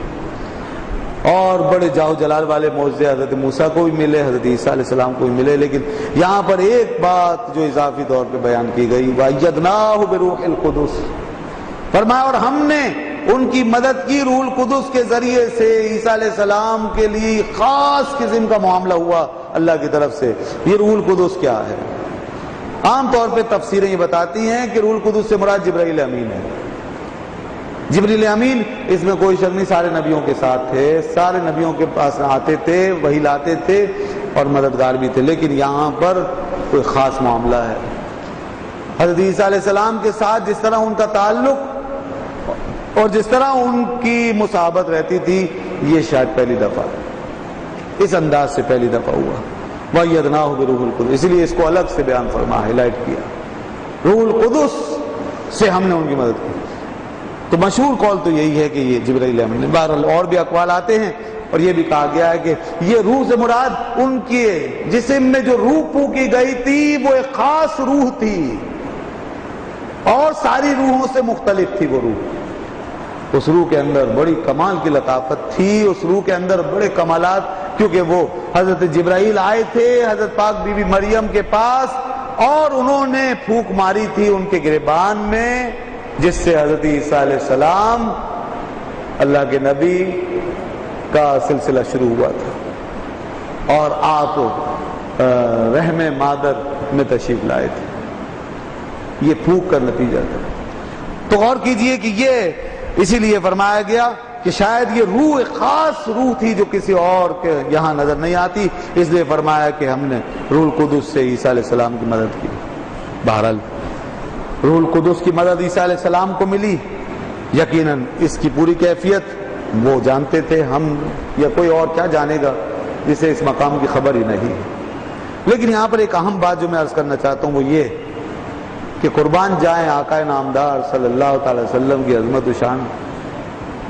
اور بڑے جاؤ جلال والے معجزے حضرت موسیٰ کو بھی ملے، حضرت عیسیٰ علیہ السلام کو بھی ملے. لیکن یہاں پر ایک بات جو اضافی طور پہ بیان کی گئی، وَأَيَّدْنَاهُ بِرُوحِ الْقُدُسِ، فرمایا اور ہم نے ان کی مدد کی روح القدس کے ذریعے سے. عیسیٰ علیہ السلام کے لیے خاص قسم کا معاملہ ہوا اللہ کی طرف سے. یہ روح القدس کیا ہے؟ عام طور پہ تفسیریں یہ بتاتی ہیں کہ روح القدس سے مراد جبرائیل امین ہے. جبرائیل امین اس میں کوئی شک نہیں، سارے نبیوں کے ساتھ تھے، سارے نبیوں کے پاس آتے تھے، وحی لاتے تھے اور مددگار بھی تھے. لیکن یہاں پر کوئی خاص معاملہ ہے. حضرت عیسیٰ علیہ السلام کے ساتھ جس طرح ان کا تعلق اور جس طرح ان کی مصاحبت رہتی تھی، یہ شاید پہلی دفعہ اس انداز سے پہلی دفعہ ہوا. وَأَيَّدْنَاهُ بِرُوحِ الْقُدُسِ، اسی لیے اس کو الگ سے بیان فرما ہائی لائٹ کیا، روح القدس سے ہم نے ان کی مدد کی. تو مشہور قول تو یہی ہے کہ یہ جبرائیل امین ہے. بہرحال اور بھی اقوال آتے ہیں، اور یہ بھی کہا گیا ہے کہ یہ روح سے مراد ان کے جسم میں جو روح پھونکی گئی تھی وہ ایک خاص روح تھی، اور ساری روحوں سے مختلف تھی وہ روح. اس روح کے اندر بڑی کمال کی لطافت تھی، اس روح کے اندر بڑے کمالات، کیونکہ وہ حضرت جبرائیل آئے تھے حضرت پاک بی بی مریم کے پاس، اور انہوں نے پھونک ماری تھی ان کے گریبان میں، جس سے حضرت عیسیٰ علیہ السلام اللہ کے نبی کا سلسلہ شروع ہوا تھا، اور آپ رحم مادر میں تشریف لائے تھے. یہ پھونک کا نتیجہ تھا. تو غور کیجئے کہ یہ اسی لیے فرمایا گیا کہ شاید یہ روح ایک خاص روح تھی جو کسی اور کے یہاں نظر نہیں آتی، اس لیے فرمایا کہ ہم نے روح القدس سے عیسیٰ علیہ السلام کی مدد کی. بہرحال روح القدس کی مدد عیسیٰ علیہ السلام کو ملی. یقیناً اس کی پوری کیفیت وہ جانتے تھے، ہم یا کوئی اور کیا جانے گا جسے اس مقام کی خبر ہی نہیں. لیکن یہاں پر ایک اہم بات جو میں عرض کرنا چاہتا ہوں وہ یہ کہ قربان جائیں آقا نامدار صلی اللہ تعالی وسلم کی عظمت و شان،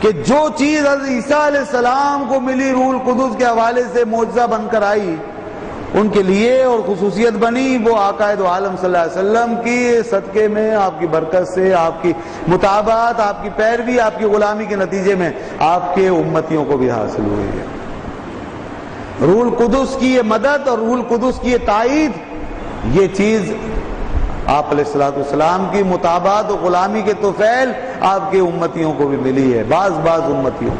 کہ جو چیز حضرت عیسیٰ علیہ السلام کو ملی روح القدس کے حوالے سے معجزہ بن کر آئی ان کے لیے اور خصوصیت بنی، وہ آقا دو عالم صلی اللہ علیہ وسلم کی صدقے میں، آپ کی برکت سے، آپ کی متابعت، آپ کی پیروی، آپ کی غلامی کے نتیجے میں آپ کے امتیوں کو بھی حاصل ہوئی ہے. روح القدس کی یہ مدد اور روح القدس کی یہ تائید، یہ چیز آپ علیہ الصلوۃ والسلام کی متابعت و غلامی کے طفیل آپ کے امتیوں کو بھی ملی ہے، بعض امتیوں۔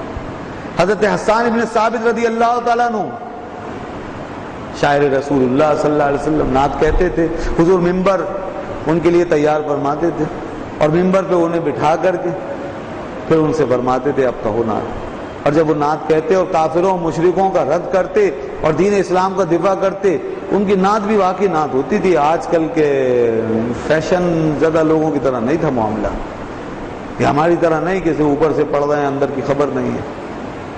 حضرت حسان ابن ثابت رضی اللہ تعالیٰ عنہ شاعر رسول اللہ صلی اللہ علیہ وسلم، نعت کہتے تھے، حضور ممبر ان کے لیے تیار فرماتے تھے اور ممبر پہ انہیں بٹھا کر کے پھر ان سے فرماتے تھے اب کہو نعت، اور جب وہ نعت کہتے اور کافروں اور مشرکوں کا رد کرتے اور دین اسلام کا دفاع کرتے، ان کی نعت بھی واقعی نعت ہوتی تھی، آج کل کے فیشن زدہ لوگوں کی طرح نہیں تھا معاملہ، کہ ہماری طرح نہیں کہ اوپر سے پڑھ رہے ہیں اندر کی خبر نہیں ہے،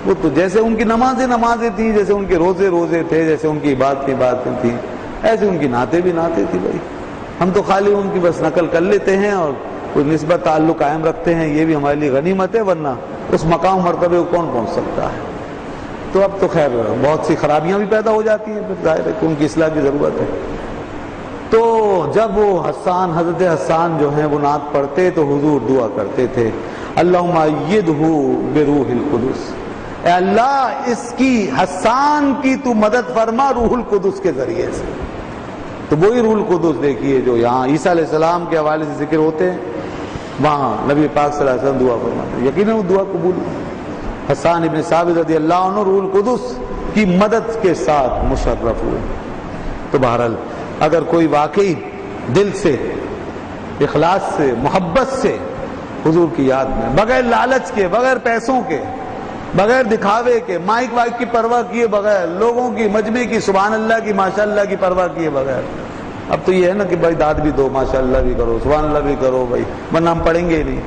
وہ تو جیسے ان کی نمازیں تھیں، جیسے ان کے روزے تھے، جیسے ان کی عبادتیں تھیں، ایسے ان کی نعتیں بھی نعتیں تھی بھائی۔ ہم تو خالی ان کی بس نقل کر لیتے ہیں اور کوئی نسبت تعلق قائم رکھتے ہیں، یہ بھی ہمارے لیے غنیمت ہے، ورنہ اس مقام مرتبے کو کون پہنچ سکتا ہے۔ تو اب تو خیر بہت سی خرابیاں بھی پیدا ہو جاتی ہیں، پھر ظاہر ہے کہ ان کی اصلاح کی ضرورت ہے۔ تو جب وہ حضرت حسان جو ہیں وہ نعت پڑھتے تو حضور دعا کرتے تھے، اللہم ایدہ بروح القدس، اے اللہ اس کی حسان کی تو مدد فرما روح القدس کے ذریعے سے۔ تو وہی روح القدس دیکھیے جو یہاں عیسیٰ علیہ السلام کے حوالے سے ذکر ہوتے ہیں، وہاں نبی پاک صلی اللہ علیہ وسلم دعا فرماتے ہیں، یقیناً وہ دعا قبول ہے۔ حسان ابن ثابت رضی اللہ عنہ روح القدس کی مدد کے ساتھ مشرف ہوئے۔ تو بہرحال اگر کوئی واقعی دل سے، اخلاص سے، محبت سے حضور کی یاد میں، بغیر لالچ کے، بغیر پیسوں کے، بغیر دکھاوے کے، مائک وائک کی پرواہ کیے بغیر، لوگوں کی مجمع کی سبحان اللہ کی ماشاء اللہ کی پرواہ کیے بغیر، اب تو یہ ہے نا کہ بھائی داد بھی دو، ماشاء اللہ بھی کرو، سبحان اللہ بھی کرو بھائی، ورنہ ہم پڑھیں گے ہی نہیں،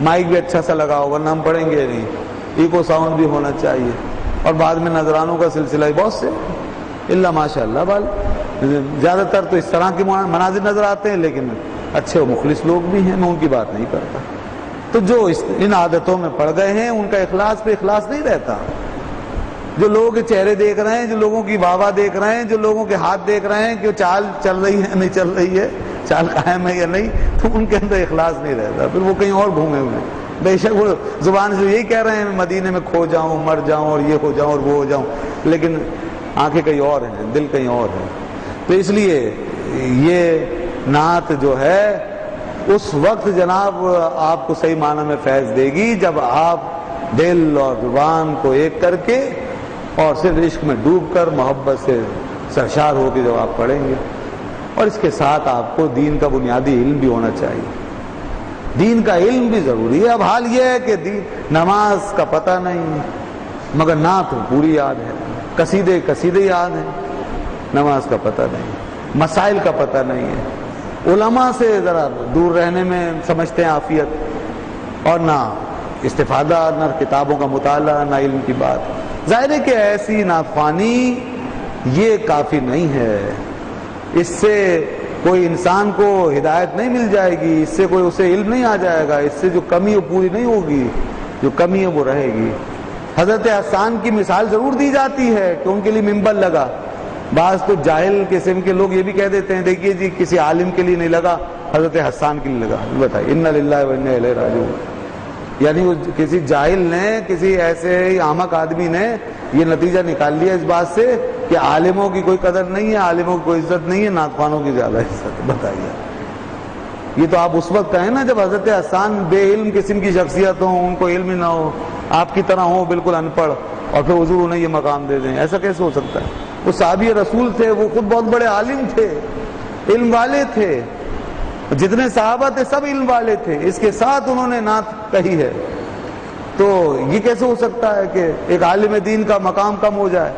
مائک بھی اچھا سا لگاؤ ورنہ ہم پڑھیں گے ہی نہیں، ایکو ساؤنڈ بھی ہونا چاہیے، اور بعد میں نذرانوں کا سلسلہ بہت سے اللہ ماشاء اللہ بال، زیادہ تر تو اس طرح کے مناظر نظر آتے ہیں، لیکن اچھے و مخلص لوگ بھی ہیں، میں ان کی بات نہیں کرتا۔ تو جو ان عادتوں میں پڑ گئے ہیں ان کا اخلاص پہ اخلاص نہیں رہتا، جو لوگوں کے چہرے دیکھ رہے ہیں، جو لوگوں کی واہ دیکھ رہے ہیں، جو لوگوں کے ہاتھ دیکھ رہے ہیں کہ چال چل رہی ہے نہیں چل رہی ہے، چال قائم ہے یا نہیں، تو ان کے اندر اخلاص نہیں رہتا، پھر وہ کہیں اور گھومے ہوئے ہیں۔ بے شک وہ زبان سے یہی کہہ رہے ہیں مدینے میں کھو جاؤں، مر جاؤں، اور یہ ہو جاؤں اور وہ ہو جاؤں، لیکن آنکھیں کہیں اور ہیں، دل کہیں اور ہے۔ تو اس لیے یہ نعت جو ہے اس وقت جناب آپ کو صحیح معنی میں فیض دے گی جب آپ دل اور زبان کو ایک کر کے اور صرف عشق میں ڈوب کر محبت سے سرشار ہو کے جب آپ پڑھیں گے، اور اس کے ساتھ آپ کو دین کا بنیادی علم بھی ہونا چاہیے، دین کا علم بھی ضروری ہے۔ اب حال یہ ہے کہ نماز کا پتہ نہیں مگر نعت پوری یاد ہے، قصیدے یاد ہیں، نماز کا پتہ نہیں، مسائل کا پتہ نہیں ہے، علماء سے ذرا دور رہنے میں سمجھتے ہیں عافیت، اور نہ استفادہ، نہ کتابوں کا مطالعہ، نہ علم کی بات۔ ظاہر ہے کہ ایسی نافانی یہ کافی نہیں ہے، اس سے کوئی انسان کو ہدایت نہیں مل جائے گی، اس سے کوئی اسے علم نہیں آ جائے گا، اس سے جو کمی ہے پوری نہیں ہوگی، جو کمی ہے وہ رہے گی۔ حضرت حسان کی مثال ضرور دی جاتی ہے کہ ان کے لیے منبر لگا، بعض تو جاہل قسم کے لوگ یہ بھی کہہ دیتے ہیں دیکھیے جی کسی عالم کے لیے نہیں لگا، حضرت حسان کے لیے لگا، بتائیے انا للہ و انا الیہ راجعون، یعنی وہ کسی جاہل نے، کسی ایسے ہی احمق آدمی نے یہ نتیجہ نکال لیا اس بات سے کہ عالموں کی کوئی قدر نہیں ہے، عالموں کی کوئی عزت نہیں ہے، نعت کی زیادہ عزت۔ بتائیے یہ تو آپ اس وقت کہیں نا جب حضرت حسان بے علم قسم کی شخصیت ہوں، ان کو علم نہ ہو، آپ کی طرح ہوں بالکل ان پڑھ، اور پھر حضور انہیں یہ مقام دے دیں، ایسا کیسے ہو سکتا ہے؟ وہ صحابی رسول تھے، وہ خود بہت بڑے عالم تھے، علم والے تھے، جتنے صحابہ تھے سب علم والے تھے، اس کے ساتھ انہوں نے نعت کہی ہے، تو یہ کیسے ہو سکتا ہے کہ ایک عالم دین کا مقام کم ہو جائے؟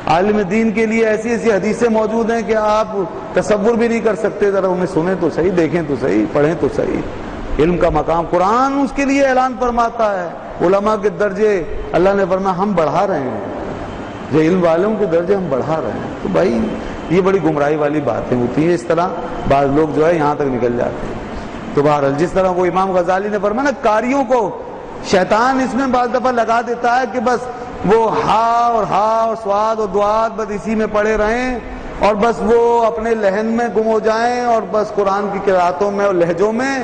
عالم دین کے لیے ایسی ایسی حدیثیں موجود ہیں کہ آپ تصور بھی نہیں کر سکتے، ذرا انہیں سنیں تو صحیح، دیکھیں تو صحیح، پڑھیں تو صحیح۔ علم کا مقام قرآن اس کے لیے اعلان فرماتا ہے، علماء کے درجے اللہ نے فرمایا ہم بڑھا رہے ہیں، جو علم والوں کے درجے ہم بڑھا رہے ہیں۔ تو بھائی یہ بڑی گمراہی والی باتیں ہوتی ہیں، اس طرح بعض لوگ جو ہے یہاں تک نکل جاتے ہیں۔ تو بہرحال جس طرح وہ امام غزالی نے فرمایا نا، کاریوں کو شیطان اس میں بعض دفعہ لگا دیتا ہے کہ بس وہ ہا اور سواد اور دعات بس اسی میں پڑے رہیں، اور بس وہ اپنے لہن میں گم ہو جائیں، اور بس قرآن کی قراتوں میں اور لہجوں میں،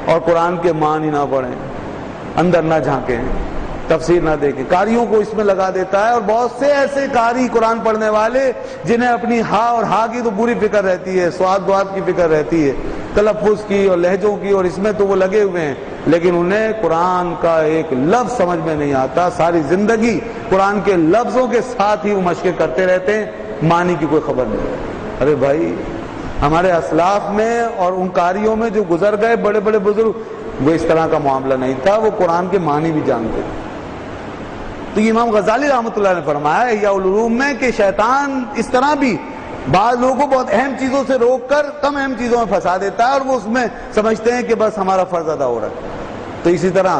اور قرآن کے معنی نہ پڑھیں، اندر نہ جھانکیں۔ تفسیر نہ دیکھے، قاریوں کو اس میں لگا دیتا ہے. اور بہت سے ایسے قاری قرآن پڑھنے والے جنہیں اپنی ہا اور ہا کی تو بری فکر رہتی ہے، سواد دواد کی فکر رہتی ہے، تلفظ کی اور لہجوں کی، اور اس میں تو وہ لگے ہوئے ہیں، لیکن انہیں قرآن کا ایک لفظ سمجھ میں نہیں آتا. ساری زندگی قرآن کے لفظوں کے ساتھ ہی وہ مشقیں کرتے رہتے ہیں، معنی کی کوئی خبر نہیں. ارے بھائی، ہمارے اسلاف میں اور ان قاریوں میں جو گزر گئے بڑے بڑے بزرگ، وہ اس طرح کا معاملہ نہیں تھا، وہ قرآن کے معنی بھی جانتے تھے. تو یہ امام غزالی رحمۃ اللہ نے فرمایا احیاء العلوم میں کہ شیطان اس طرح بھی بعض لوگوں کو بہت اہم چیزوں سے روک کر کم اہم چیزوں میں پھنسا دیتا ہے، اور وہ اس میں سمجھتے ہیں کہ بس ہمارا فرض ادا ہو رہا ہے. تو اسی طرح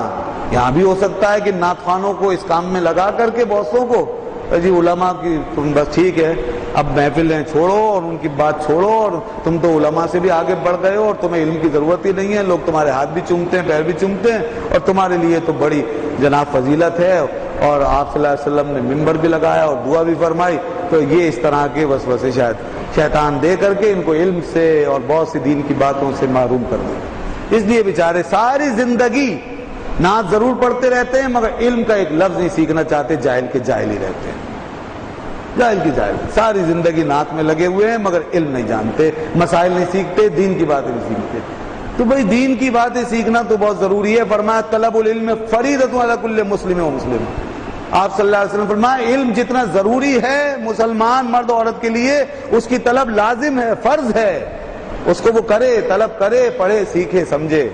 یہاں بھی ہو سکتا ہے کہ نعت خوانوں کو اس کام میں لگا کر کے بہتوں کو جی علماء کی تم بس ٹھیک ہے، اب محفلیں چھوڑو اور ان کی بات چھوڑو، اور تم تو علماء سے بھی آگے بڑھ گئے ہو اور تمہیں علم کی ضرورت ہی نہیں ہے، لوگ تمہارے ہاتھ بھی چومتے ہیں، پیر بھی چومتے ہیں، اور تمہارے لیے تو بڑی جناب فضیلت ہے، اور آپ صلی اللہ علیہ وسلم نے منبر بھی لگایا اور دعا بھی فرمائی. تو یہ اس طرح کے وسوسے شاید شیطان دے کر کے ان کو علم سے اور بہت سی دین کی باتوں سے محروم کر دے. اس لیے بیچارے ساری زندگی نعت ضرور پڑھتے رہتے ہیں مگر علم کا ایک لفظ نہیں سیکھنا چاہتے، جاہل کے جاہل ہی رہتے ہیں، جاہل کی جاہل. ساری زندگی نعت میں لگے ہوئے ہیں مگر علم نہیں جانتے، مسائل نہیں سیکھتے، دین کی باتیں نہیں سیکھتے. تو بھئی دین کی باتیں سیکھنا تو بہت ضروری ہے. فرمایا طلب العلم فریضۃ علی کل مسلم و مسلم. آپ صلی اللہ علیہ وسلم فرمایا علم جتنا ضروری ہے مسلمان مرد و عورت کے لیے، اس کی طلب لازم ہے، فرض ہے، اس کو وہ کرے، طلب کرے، پڑھے، سیکھے، سمجھے.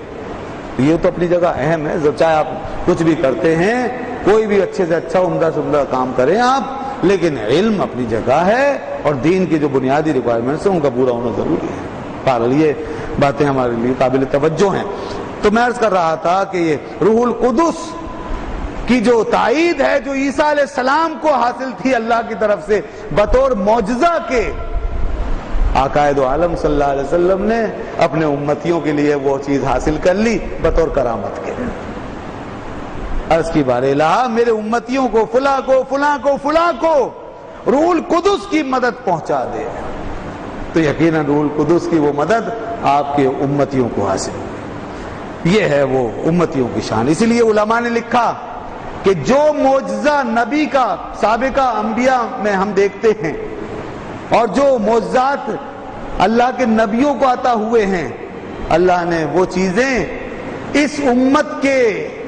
یہ تو اپنی جگہ اہم ہے. چاہے آپ کچھ بھی کرتے ہیں، کوئی بھی اچھے سے اچھا عمدہ سے عمدہ کام کریں آپ، لیکن علم اپنی جگہ ہے اور دین کی جو بنیادی ریکوائرمنٹس ہیں ان کا پورا ہونا ضروری ہے. بہرحال یہ باتیں ہمارے لیے قابل توجہ ہیں. تو میں عرض کر رہا تھا کہ یہ روح القدس کی جو تائید ہے جو عیسیٰ علیہ السلام کو حاصل تھی اللہ کی طرف سے بطور معجزہ کے، عقائد عالم صلی اللہ علیہ وسلم نے اپنے امتیوں کے لیے وہ چیز حاصل کر لی بطور کرامت کے. عرض کی بار الہ میرے امتیوں کو فلاں کو فلاں کو فلاں کو روح القدس کی مدد پہنچا دے، تو یقیناً روح القدس کی وہ مدد آپ کے امتیوں کو حاصل ہوگی. یہ ہے وہ امتیوں کی شان. اسی لیے علماء نے لکھا کہ جو معجزہ نبی کا سابقہ انبیاء میں ہم دیکھتے ہیں اور جو معجزات اللہ کے نبیوں کو عطا ہوئے ہیں، اللہ نے وہ چیزیں اس امت کے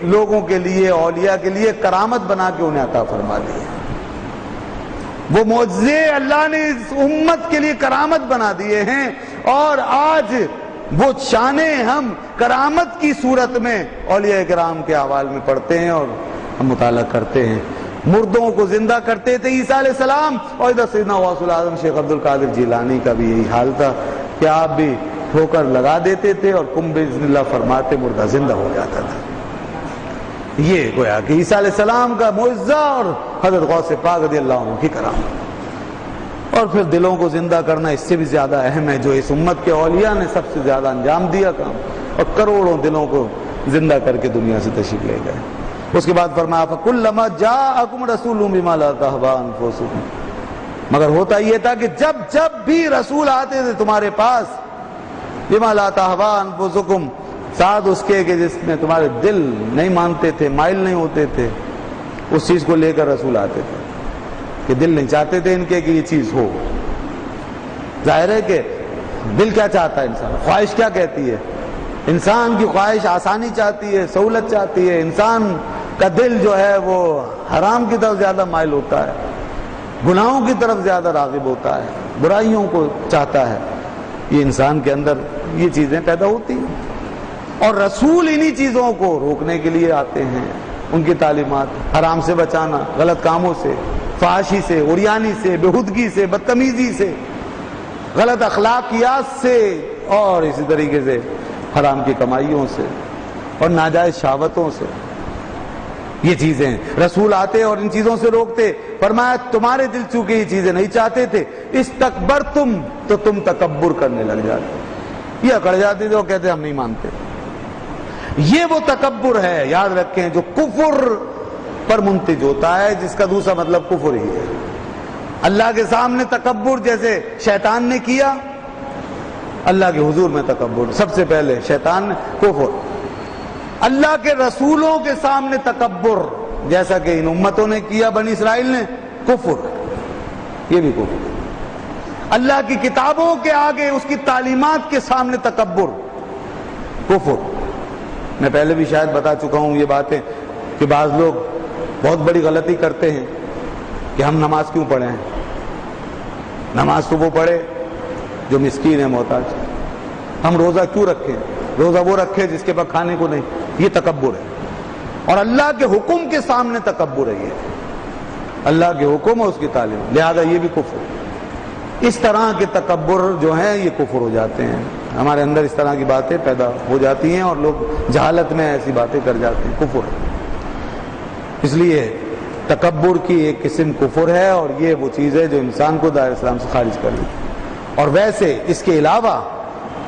لوگوں کے لیے، اولیاء کے لیے کرامت بنا کے انہیں عطا فرما دی ہے. وہ معجزے اللہ نے اس امت کے لیے کرامت بنا دیے ہیں، اور آج وہ شانیں ہم کرامت کی صورت میں اولیاء کرام کے احوال میں پڑھتے ہیں اور ہم مطالعہ کرتے ہیں. مردوں کو زندہ کرتے تھے عیسیٰ علیہ السلام، اور ادھر سیدنا غوث العظم شیخ عبد القادر جیلانی کا بھی یہی حال تھا کہ آپ بھی ٹھوکر لگا دیتے تھے اور کم باذن اللہ فرماتے مردہ زندہ ہو جاتا تھا. یہ گویا کہ عیسیٰ علیہ السلام کا معجزہ اور حضرت غوث پاک رضی اللہ عنہ کی کرامت. اور پھر دلوں کو زندہ کرنا اس سے بھی زیادہ اہم ہے، جو اس امت کے اولیاء نے سب سے زیادہ انجام دیا کام، اور کروڑوں دلوں کو زندہ کر کے دنیا سے تشریف لے گئے. اس کے بعد فرمایا فَكُلَّمَا جَاءَكُمْ رَسُولٌ بِمَا لَا تَهْوَىٰ أَنفُسُكُمْ. مگر ہوتا یہ تھا کہ جب بھی رسول آتے تھے تمہارے پاس، بِمَا لَا تَهْوَىٰ أَنفُسُكُمْ، ساتھ اس کے کہ جس میں تمہارے دل نہیں مانتے تھے، مائل نہیں ہوتے تھے، اس چیز کو لے کر رسول آتے تھے کہ دل نہیں چاہتے تھے ان کے کہ یہ چیز ہو. ظاہر ہے کہ دل کیا چاہتا ہے، انسان خواہش کیا کہتی ہے، انسان کی خواہش آسانی چاہتی ہے، سہولت چاہتی ہے. انسان کا دل جو ہے وہ حرام کی طرف زیادہ مائل ہوتا ہے، گناہوں کی طرف زیادہ راغب ہوتا ہے، برائیوں کو چاہتا ہے. یہ انسان کے اندر یہ چیزیں پیدا ہوتی ہیں، اور رسول انہی چیزوں کو روکنے کے لیے آتے ہیں. ان کی تعلیمات حرام سے بچانا، غلط کاموں سے، فحاشی سے، عریانی سے، بےہودگی سے، بدتمیزی سے، غلط اخلاقیات سے، اور اسی طریقے سے حرام کی کمائیوں سے اور ناجائز شہوتوں سے. یہ چیزیں رسول آتے اور ان چیزوں سے روکتے. فرمایا تمہارے دل چونکہ یہ چیزیں نہیں چاہتے تھے، استکبرتم، تو تم تکبر کرنے لگ جاتے، یہ اکڑ جاتے تھے اور کہتے ہم نہیں مانتے. یہ وہ تکبر ہے، یاد رکھیں، جو کفر پر منتج ہوتا ہے، جس کا دوسرا مطلب کفر ہی ہے. اللہ کے سامنے تکبر جیسے شیطان نے کیا، اللہ کے حضور میں تکبر سب سے پہلے شیطان نے، کفر. اللہ کے رسولوں کے سامنے تکبر، جیسا کہ ان امتوں نے کیا بنی اسرائیل نے، کفر، یہ بھی کفر۔ اللہ کی کتابوں کے آگے اس کی تعلیمات کے سامنے تکبر، کفر۔ میں پہلے بھی شاید بتا چکا ہوں یہ باتیں کہ بعض لوگ بہت بڑی غلطی کرتے ہیں کہ ہم نماز کیوں پڑھیں، نماز تو وہ پڑھے جو مسکین ہے، محتاج۔ ہم روزہ کیوں رکھیں، روزہ وہ رکھے جس کے پاس کھانے کو نہیں۔ یہ تکبر ہے، اور اللہ کے حکم کے سامنے تکبر ہے۔ یہ اللہ کے حکم اور اس کی تعلیم، لہذا یہ بھی کفر۔ اس طرح کے تکبر جو ہیں یہ کفر ہو جاتے ہیں۔ ہمارے اندر اس طرح کی باتیں پیدا ہو جاتی ہیں اور لوگ جہالت میں ایسی باتیں کر جاتے ہیں، کفر۔ اس لیے تکبر کی ایک قسم کفر ہے، اور یہ وہ چیز ہے جو انسان کو دائرہ اسلام سے خارج کر دی۔ اور ویسے اس کے علاوہ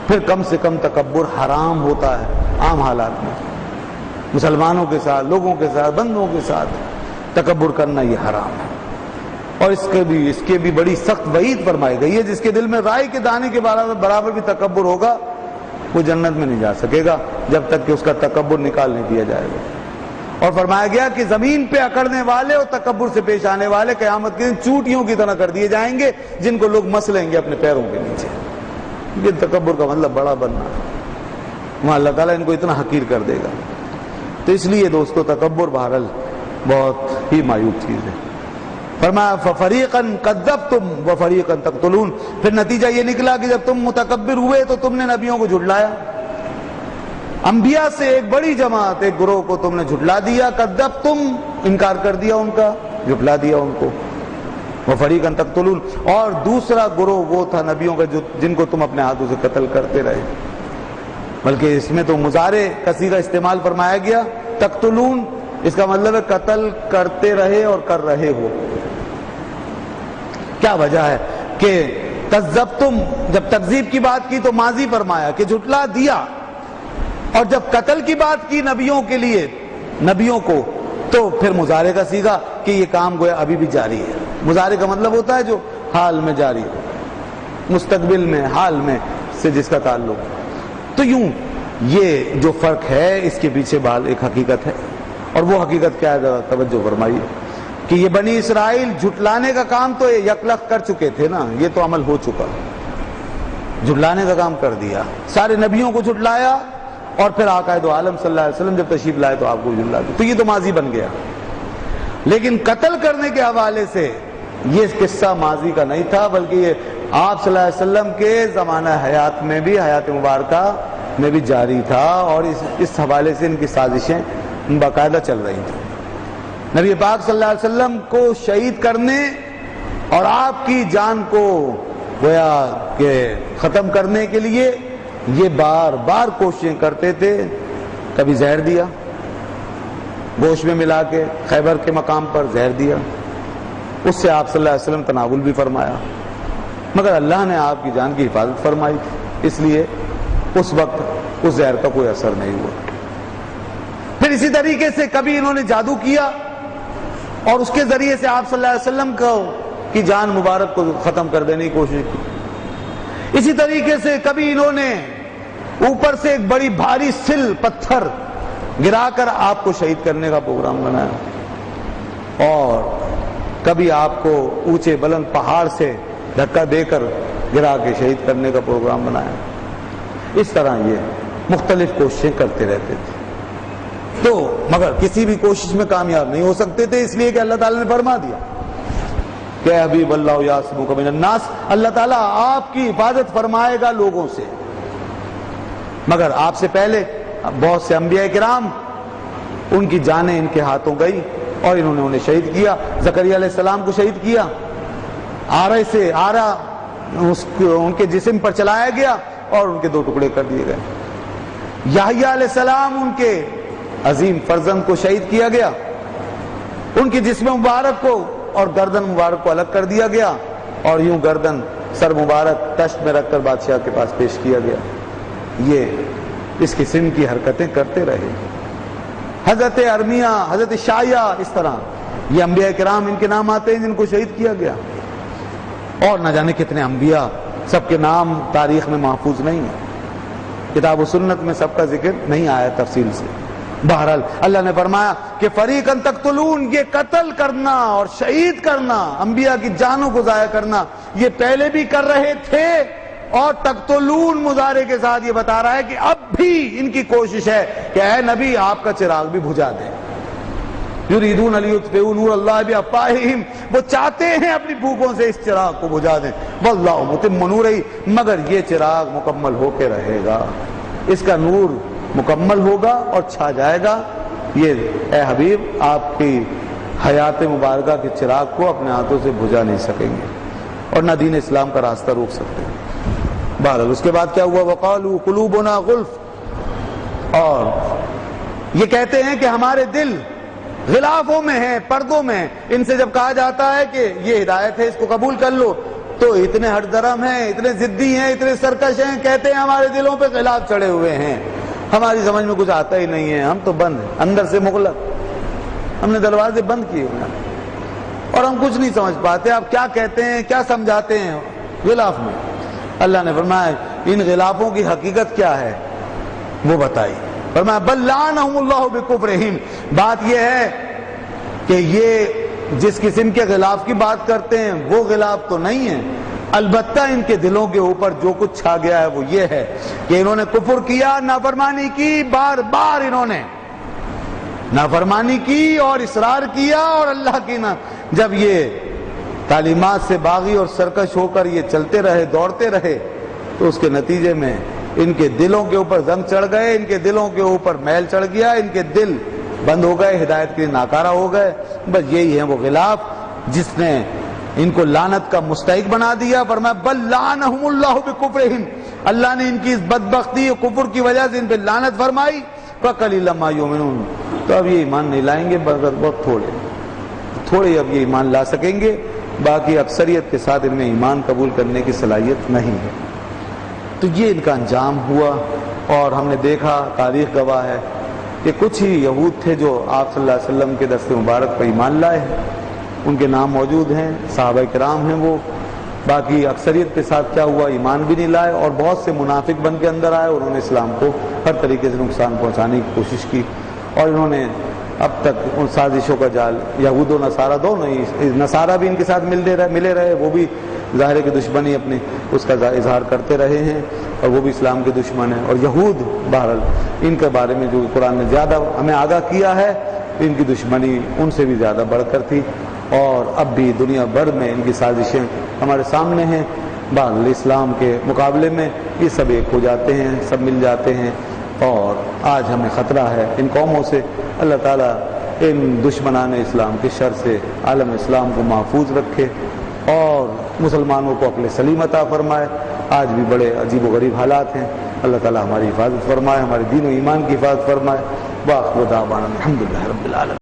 پھر کم سے کم تکبر حرام ہوتا ہے عام حالات میں، مسلمانوں کے ساتھ، لوگوں کے ساتھ، بندوں کے ساتھ تکبر کرنا یہ حرام ہے۔ اور اس کے بھی بڑی سخت وعید فرمائی گئی ہے۔ جس کے دل میں رائے کے دانے کے برابر بھی تکبر ہوگا وہ جنت میں نہیں جا سکے گا جب تک کہ اس کا تکبر نکال نہیں دیا جائے گا۔ اور فرمایا گیا کہ زمین پہ اکڑنے والے اور تکبر سے پیش آنے والے قیامت کے دن چوٹیوں کی طرح کر دیے جائیں گے، جن کو لوگ مس لیں گے اپنے پیروں کے نیچے۔ یہ تکبر کا مطلب بڑا بننا ہے، وہاں اللہ تعالیٰ ان کو اتنا حقیر کر دے گا۔ تو اس لیے دوستو تکبر بہرحال بہت ہی مایوب چیز ہے۔ فرمایا فَفَرِيقًا كَذَّبْتُمْ وَفَرِيقًا تَقْتُلُونَ، پھر نتیجہ یہ نکلا کہ جب تم متکبر ہوئے تو تم نے نبیوں کو جھٹلایا، انبیاء سے ایک بڑی جماعت، ایک گروہ کو تم نے جھٹلا دیا، کذبتم، انکار کر دیا ان کا، جھٹلا دیا ان کو، وَفَرِيقًا تَقْتُلُونَ، اور دوسرا گروہ وہ تھا نبیوں کا جن کو تم اپنے ہاتھوں سے قتل کرتے رہے۔ بلکہ اس میں تو مضارع کا صیغہ استعمال فرمایا گیا، تقتلون، اس کا مطلب ہے قتل کرتے رہے اور کر رہے ہو۔ کیا وجہ ہے کہ کذبتم، جب تکذیب کی بات کی تو ماضی فرمایا کہ جھٹلا دیا، اور جب قتل کی بات کی نبیوں کے لیے، نبیوں کو، تو پھر مضارع کا صیغہ کہ یہ کام گویا ابھی بھی جاری ہے۔ مضارع کا مطلب ہوتا ہے جو حال میں جاری ہو، مستقبل میں، حال میں سے جس کا تعلق۔ تو یوں یہ جو فرق ہے اس کے پیچھے بال ایک حقیقت ہے، اور وہ حقیقت کیا ہے توجہ فرمائیے کہ یہ بنی اسرائیل جھٹلانے کا کام تو یکلخ کر چکے تھے نا، یہ تو عمل ہو چکا، جھٹلانے کا کام کر دیا، سارے نبیوں کو جھٹلایا، اور پھر آقا دو عالم صلی اللہ علیہ وسلم جب تشریف لائے تو آپ کو جھٹلا دیا، تو یہ تو ماضی بن گیا۔ لیکن قتل کرنے کے حوالے سے یہ قصہ ماضی کا نہیں تھا، بلکہ یہ آپ صلی اللہ علیہ وسلم کے زمانہ حیات میں بھی، حیات مبارکہ میں بھی جاری تھا، اور اس حوالے سے ان کی سازشیں باقاعدہ چل رہی تھیں۔ نبی پاک صلی اللہ علیہ وسلم کو شہید کرنے اور آپ کی جان کو گویا کہ ختم کرنے کے لیے یہ بار بار کوششیں کرتے تھے۔ کبھی زہر دیا گوشت میں ملا کے، خیبر کے مقام پر زہر دیا، اس سے آپ صلی اللہ علیہ وسلم تناول بھی فرمایا، مگر اللہ نے آپ کی جان کی حفاظت فرمائی تھی، اس لیے اس وقت اس زہر کا کوئی اثر نہیں ہوا۔ پھر اسی طریقے سے کبھی انہوں نے جادو کیا اور اس کے ذریعے سے آپ صلی اللہ علیہ وسلم کی جان مبارک کو ختم کر دینے کی کوشش کی۔ اسی طریقے سے کبھی انہوں نے اوپر سے ایک بڑی بھاری سل پتھر گرا کر آپ کو شہید کرنے کا پروگرام بنایا، اور کبھی آپ کو اونچے بلند پہاڑ سے دھکا دے کر گرا کے شہید کرنے کا پروگرام بنایا۔ اس طرح یہ مختلف کوششیں کرتے رہتے تھے، تو مگر کسی بھی کوشش میں کامیاب نہیں ہو سکتے تھے، اس لیے کہ اللہ تعالیٰ نے فرما دیا کہ حبیب اللہ یعصمک من الناس، اللہ تعالیٰ آپ کی حفاظت فرمائے گا لوگوں سے۔ مگر آپ سے پہلے بہت سے انبیاء کرام، ان کی جانیں ان کے ہاتھوں گئی اور انہوں نے انہیں شہید کیا۔ زکریا علیہ السلام کو شہید کیا، آرے سے آرا ان کے جسم پر چلایا گیا اور ان کے 2 ٹکڑے کر دیے گئے۔ یحییٰ علیہ السلام، ان کے عظیم فرزند کو شہید کیا گیا، ان کے جسم مبارک کو اور گردن مبارک کو الگ کر دیا گیا، اور یوں گردن سر مبارک تشت میں رکھ کر بادشاہ کے پاس پیش کیا گیا۔ یہ اس قسم کی حرکتیں کرتے رہے۔ حضرت ارمیہ، حضرت شایع، اس طرح یہ انبیاء کرام ان کے نام آتے ہیں جن کو شہید کیا گیا، اور نہ جانے کتنے انبیاء، سب کے نام تاریخ میں محفوظ نہیں ہیں، کتاب و سنت میں سب کا ذکر نہیں آیا تفصیل سے، بہرحال اللہ نے فرمایا کہ فریقاً تقتلون، یہ قتل کرنا اور شہید کرنا، انبیاء کی جانوں کو ضائع کرنا، یہ پہلے بھی کر رہے تھے، اور تقتلون مضارع کے ساتھ یہ بتا رہا ہے کہ اب بھی ان کی کوشش ہے کہ اے نبی آپ کا چراغ بھی بجھا دیں۔ یریدون لیطفئوا نور اللہ بافواہہم، وہ چاہتے ہیں اپنی بھوکوں سے اس چراغ کو بجھا دیں، واللہ متم نورہ، مگر یہ چراغ مکمل ہو کے رہے گا، اس کا نور مکمل ہوگا اور چھا جائے گا۔ یہ اے حبیب آپ کی حیات مبارکہ کے چراغ کو اپنے ہاتھوں سے بجھا نہیں سکیں گے، اور نہ دین اسلام کا راستہ روک سکتے ہیں۔ بہرحال اس کے بعد کیا ہوا؟ وقالوا قلوبنا غلف، اور یہ کہتے ہیں کہ ہمارے دل غلافوں میں ہیں، پردوں میں ہیں۔ ان سے جب کہا جاتا ہے کہ یہ ہدایت ہے اس کو قبول کر لو، تو اتنے ہٹ درم ہیں، اتنے ضدی ہیں، اتنے سرکش ہیں، کہتے ہیں ہمارے دلوں پہ غلاف چڑھے ہوئے ہیں، ہماری سمجھ میں کچھ آتا ہی نہیں ہے، ہم تو بند ہیں، اندر سے مغلق، ہم نے دروازے بند کیے ہوئے ہیں اور ہم کچھ نہیں سمجھ پاتے آپ کیا کہتے ہیں، کیا سمجھاتے ہیں غلاف میں۔ اللہ نے فرمایا ان غلافوں کی حقیقت کیا ہے وہ بتائی، فرمایا بل لعنہم اللہ بکفرہم، بات یہ ہے کہ یہ جس قسم کے غلاف کی بات کرتے ہیں وہ غلاف تو نہیں ہے، البتہ ان کے دلوں کے اوپر جو کچھ چھا گیا ہے وہ یہ ہے کہ انہوں نے کفر کیا، نافرمانی کی، بار بار انہوں نے نافرمانی کی اور اصرار کیا، اور اللہ کی جب یہ تعلیمات سے باغی اور سرکش ہو کر یہ چلتے رہے، دوڑتے رہے، تو اس کے نتیجے میں ان کے دلوں کے اوپر زنگ چڑھ گئے، ان کے دلوں کے اوپر میل چڑھ گیا، ان کے دل بند ہو گئے، ہدایت کے لیے ناکارہ ہو گئے۔ بس یہی ہے وہ غلاف جس نے ان کو لعنت کا مستحق بنا دیا۔ فرمایا بل لعنہم اللہ بکفرہم، اللہ نے ان کی اس بدبختی اور کفر کی وجہ سے ان پہ لعنت فرمائی۔ فقلیلا ما یؤمنون، تو اب یہ ایمان نہیں لائیں گے، بہت تھوڑے اب یہ ایمان لا سکیں گے، باقی اکثریت کے ساتھ ان میں ایمان قبول کرنے کی صلاحیت نہیں ہے۔ تو یہ ان کا انجام ہوا، اور ہم نے دیکھا، تاریخ گواہ ہے کہ کچھ ہی یہود تھے جو آپ صلی اللہ علیہ وسلم کے دست مبارک پر ایمان لائے ہیں، ان کے نام موجود ہیں، صحابہ کرام ہیں وہ، باقی اکثریت کے ساتھ کیا ہوا، ایمان بھی نہیں لائے، اور بہت سے منافق بن کے اندر آئے، انہوں نے اسلام کو ہر طریقے سے نقصان پہنچانے کی کوشش کی، اور انہوں نے اب تک ان سازشوں کا جال، یہود و نصارہ دونوں ہی، نصارہ بھی ان کے ساتھ ملے رہے، وہ بھی ظاہر کہ دشمنی اپنی اس کا اظہار کرتے رہے ہیں، اور وہ بھی اسلام کے دشمن ہیں، اور یہود بہرحال ان کے بارے میں جو قرآن نے زیادہ ہمیں آگاہ کیا ہے، ان کی دشمنی ان سے بھی زیادہ بڑھ کر تھی، اور اب بھی دنیا بھر میں ان کی سازشیں ہمارے سامنے ہیں۔ بہرحال اسلام کے مقابلے میں یہ سب ایک ہو جاتے ہیں، سب مل جاتے ہیں، اور آج ہمیں خطرہ ہے ان قوموں سے۔ اللہ تعالیٰ ان دشمنان اسلام کے شر سے عالم اسلام کو محفوظ رکھے، اور مسلمانوں کو عقل سلیم عطا فرمائے۔ آج بھی بڑے عجیب و غریب حالات ہیں، اللہ تعالیٰ ہماری حفاظت فرمائے، ہمارے دین و ایمان کی حفاظت فرمائے۔ وآخر دعوانا الحمدللہ رب العالمین۔